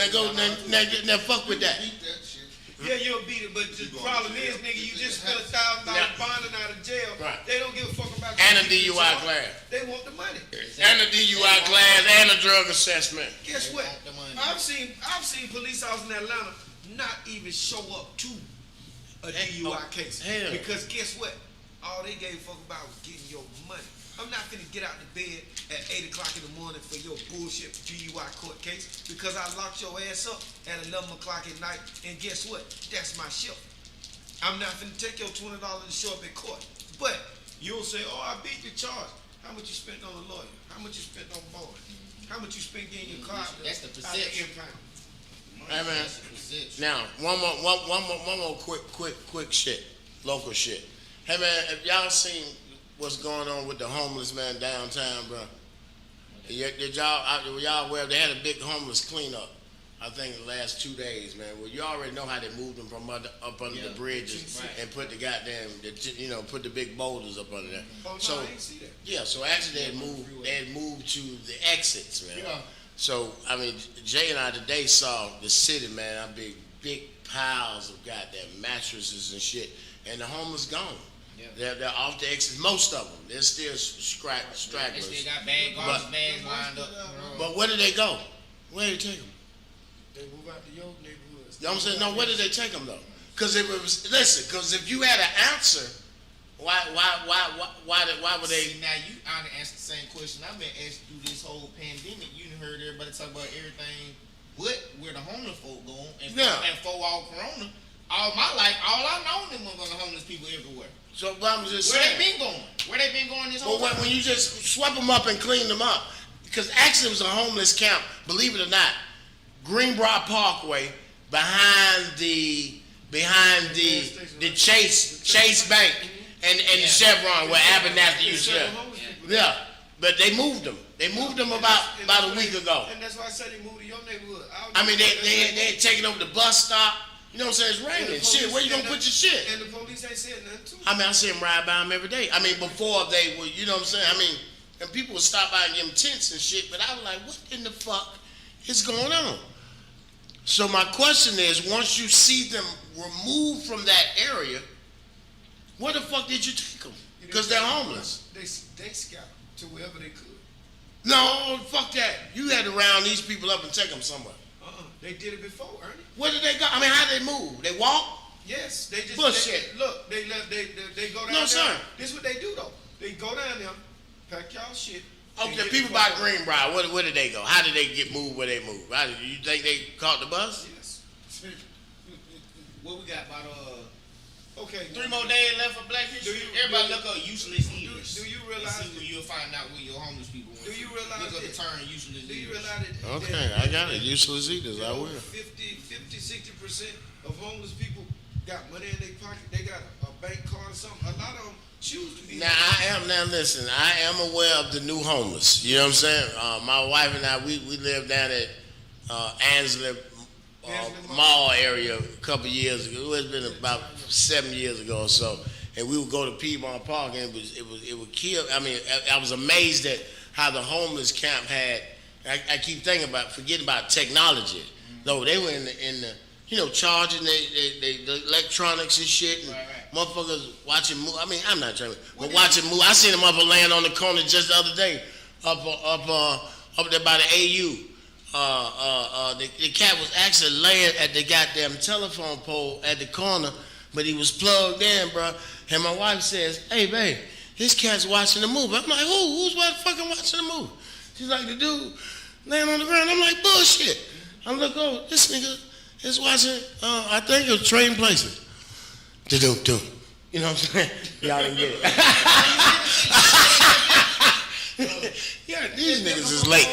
Now fuck with that. Beat that shit. Yeah, you'll beat it, but the problem is, nigga, you just spent $1,000 bonding out of jail. Right. They don't give a fuck about And a you. DUI class. They want the money. And a DUI class and a drug assessment. Guess They what? want the money. I've seen police officers in Atlanta not even show up to a DUI case. Hell. Because guess what? All they gave a fuck about was getting your money. I'm not finna get out of bed at 8 o'clock in the morning for your bullshit DUI court case because I locked your ass up at 11 o'clock at night, and guess what? That's my shift. I'm not finna take your $20 to show up in court. But you'll say, oh, I beat the charge. How much you spent on a lawyer? How much you spent on board? How much you spent getting your car? That's the out perception. impound? Hey man. That's the perception. Now, one more quick shit. Local shit. Hey man, have y'all seen what's going on with the homeless man downtown, bro? Did y'all aware they had a big homeless cleanup? I think the last 2 days, man. Well, you already know how they moved them from up under the bridges and put the goddamn, put the big boulders up under there. Oh, no, So I ain't see that. yeah, so actually they had moved to the exits, man. Yeah. So I mean, Jay and I today saw the city, man. I big piles of goddamn mattresses and shit, and the homeless gone. Yeah. They're off the exits. Most of them. They're still They stragglers. still got bad garbage bags lined up. But where did they go? Where did they take them? They move out to your neighborhoods. You know what I'm saying? No, where did they take them though? Because because if you had an answer, why would they? See, now you ought to answer the same question I've been asked through this whole pandemic. You done heard everybody talk about everything but where the homeless folk going and for all corona. All my life, all I know them was the homeless people everywhere. So I'm just Where saying. they been going? Where they been going this whole Well, time? when you just swept them up and cleaned them up, because actually it was a homeless camp, believe it or not, Greenbrier Parkway behind the Chase Bank and the Chevron where Abernathy used to live. Yeah, but they moved them. They moved them about a week ago. And that's why I said they moved to your neighborhood. I mean, they had taken over the bus stop. You know what I'm saying? It's raining. Shit, where you gonna put your shit? And the police ain't said nothing to them. I mean, I see them ride by them every day. I mean, before they were, you know what I'm saying? I mean, and people would stop by and give them tents and shit, but I was like, what in the fuck is going on? So my question is, once you see them removed from that area, where the fuck did you take them? Because they're homeless. They scattered to wherever they could. No, fuck that. You had to round these people up and take them somewhere. They did it before, Ernie. Where did they go? I mean, how did they move? They walk? Yes, they just Bullshit. Look, they left. They go down No, there. sir. This is what they do though. They go down there, pack y'all shit. Okay, and get people the by fuck out. Greenbrier, where did they go? How did they get moved where they moved? You think they caught the bus? Yes. What we got about Okay. 3 more days left for Black History? Everybody look up useless eaters. Do you realize? And see where you'll find out where your homeless people went. Do you realize Look up the that- term useless Do you eaters. realize that? Okay, I got it. Useless eaters, I will. 50-60% of homeless people got money in their pocket. They got a bank card or something. A lot of them choose to be. Now listen, I am aware of the new homeless. You know what I'm saying? My wife and I, we live down at Ansley Mall area a couple years ago. It's been about 7 years ago or so. And we would go to Piedmont Park, and it would kill. I mean, I was amazed at how the homeless camp had. I keep thinking about forgetting about technology. No, they were in the charging the electronics and shit. And motherfuckers watching movies. I mean, I'm not trying, but watching movies. I seen a motherfucker laying on the corner just the other day, up there by the AU. The cat was actually laying at the goddamn telephone pole at the corner, but he was plugged in, bro. And my wife says, "Hey, babe, this cat's watching the movie." I'm like, "Who's fucking watching the movie?" She's like, "The dude laying on the ground." I'm like, "Bullshit." I look over, this nigga is watching, I think it was Trading Places. Do. You know what I'm saying? Y'all didn't get it. Yeah, these niggas is late.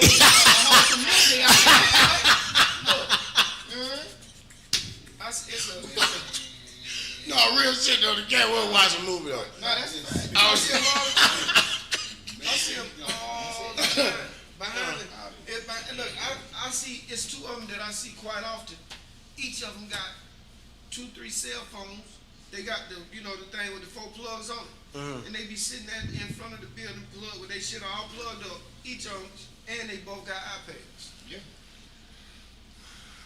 No, real shit though. The cat wasn't watching a movie though. No, that's I see them all the time behind it. Look, I see, it's two of them that I see quite often. Each of them got 2-3 cell phones. They got the thing with the 4 plugs on it. And they be sitting in front of the building plug with their shit all plugged up. Each of them, and they both got iPads. Yeah.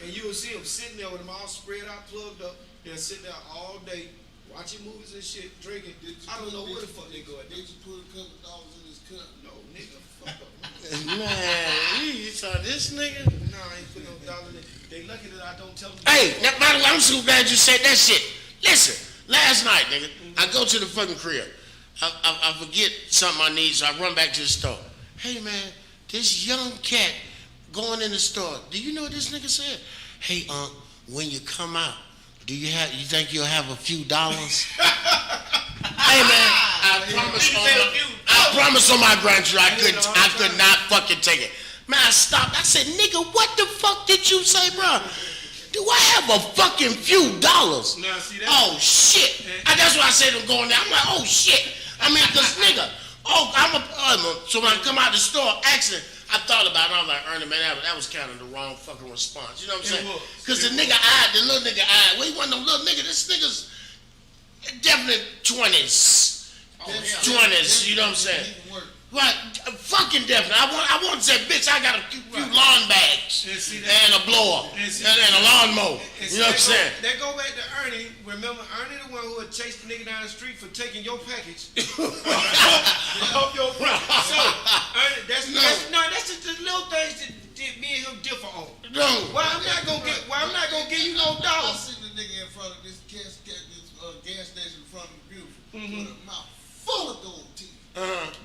and you will see them sitting there with them all spread out, plugged up. They'll sit there all day, watching movies and shit, drinking. I don't know where the fuck they go at. Did you put a couple dollars in his cup? No, nigga, fuck up. Man, you saw this nigga? No, I ain't put no dollar in it. They lucky that I don't tell them. Hey, now, by the way, I'm so glad you said that shit. Listen, last night, nigga, I go to the fucking crib. I forget something I need, so I run back to the store. Hey, man, this young cat going in the store. Do you know what this nigga said? Hey, when you come out, you think you'll have a few dollars? Hey, man, I promise on my grandchildren I could not fucking take it. Man, I stopped. I said, nigga, what the fuck did you say, bro? Do I have a fucking few dollars? Now, see that? Oh, shit. That's why I said I'm going there. I'm like, oh, shit. I mean, because, nigga, so when I come out the store, actually, I thought about it. I was like, Ernie, man, that was kind of the wrong fucking response. You know what I'm saying? Because the little nigga eyed. Well, he wasn't no little nigga. This nigga's definitely 20s. 20s, you know what I'm saying? Right, fucking definitely. I want to say, bitch, I got a few lawn bags and a blower and a lawnmower. You know what I'm saying? They go back to Ernie. Remember, Ernie the one who had chased the nigga down the street for taking your package. Of your package. So, Ernie, that's just the little things that me and him differ on. No. Well, I'm not gonna give you no I dollars. seen the nigga in front of this gas station in front of the Beautiful with a mouth full of gold teeth.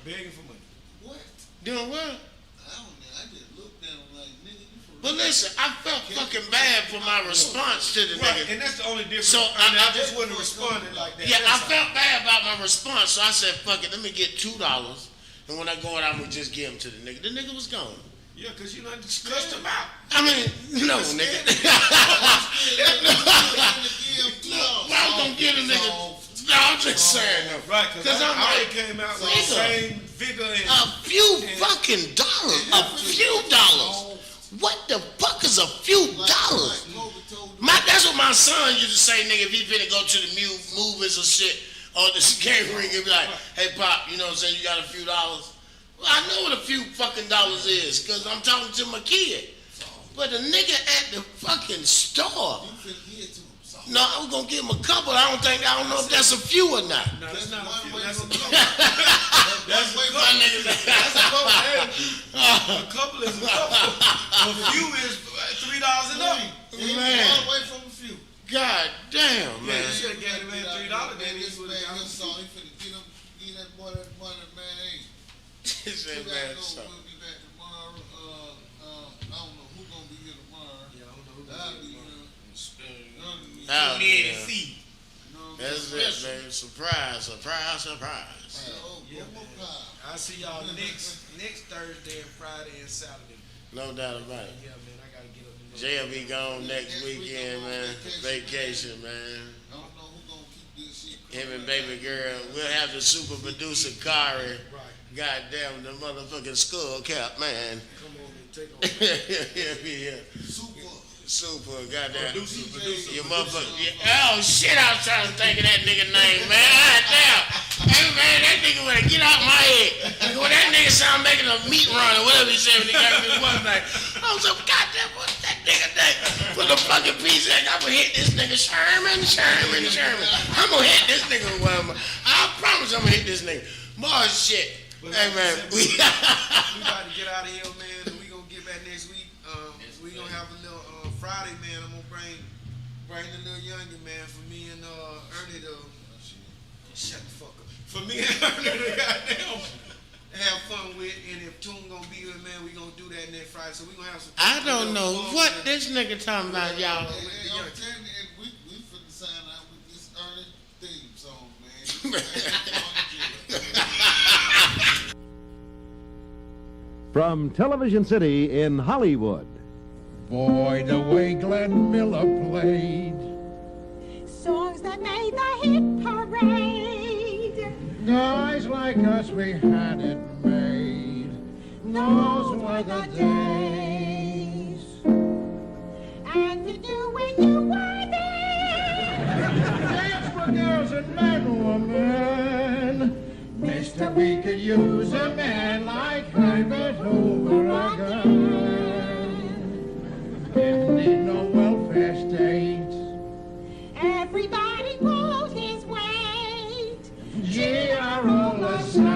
Begging for money. What? Doing what? I don't know. I just looked at him like, nigga, you for But real? listen, I felt fucking bad for my response to the Right, nigga. and that's the only difference. So, I just wouldn't have responded like that. Yeah, I That's all. felt bad about my response, so I said, fuck it, let me get $2. And when I go out, I'm going to just give him to the nigga. The nigga was gone. Yeah, because you done cussed him out. I mean, no, nigga. I'm going to get a nigga. No, I'm just saying, though. Right, because I I'm already like, came out with the nigga, same vigor and... a few fucking dollars. A few dollars. What the fuck is a few dollars? That's what my son used to say, nigga, if he finna go to the movies or shit, or the game ring, he'd be like, hey, Pop, you know what I'm saying, you got a few dollars? Well, I know what a few fucking dollars is, because I'm talking to my kid. But the nigga at the fucking store, no, I was going to give him a couple. I don't know if that's a few or not. No, that's not a few. That's a couple. That's a couple. That's a couple. A couple is a couple. A few is $3 and up. Man. All the way from a few. God damn, Yeah, man. you should have gave the man $3. Then he would have got He him. finna get that boy that money, man. Hey, He said, you man, guys so. know we'll be back tomorrow. I don't know who's gonna be here tomorrow. Yeah, I don't know who I'll be here. Oh, Tune in yeah. and see. That's it, man. Surprise, surprise, surprise. Yeah, man. I'll see y'all next Thursday and Friday and Saturday. No doubt about it. Yeah, man, I gotta get up and Jay'll be gone next weekend, man. Vacation, man. I don't know who's gonna keep this shit. Him and baby girl. We'll have the super producer, Kari. Right. Goddamn, the motherfucking skull cap, man. Come on and take over. Yeah. Super, goddamn. Producer. Your motherfucker. Oh, shit, I was trying to think of that nigga name, man. Goddamn. Hey, man, that nigga wanna get out my head. When that nigga sound making a meat run or whatever he said when he got his one night. I was like, goddamn, what's that nigga name? Put the fucking piece in. I'm gonna hit this nigga Sherman. I'm gonna hit this nigga. I promise I'm gonna hit this nigga. More shit. Hey, man. We about to get out of here, man. We gonna get back next week. We gonna have a little Friday, man. I'm gonna bring the little youngin, man, for me and Ernie to shut the fuck up. For me and Ernie to goddamn have fun with, and if Toon gonna be here, man, we gonna do that next Friday. So we gonna have some. I don't know what this nigga talking about, y'all. I'm telling you, and we finna sign out with this early theme song, man. From Television City in Hollywood. Boy, the way Glenn Miller played. Songs that made the hit parade. Guys like us, we had it made. Those were the days. And you knew when you were there. Dance for girls and men were men. Mister, we could use a man like Herbert Hoover again. Didn't need no the sun.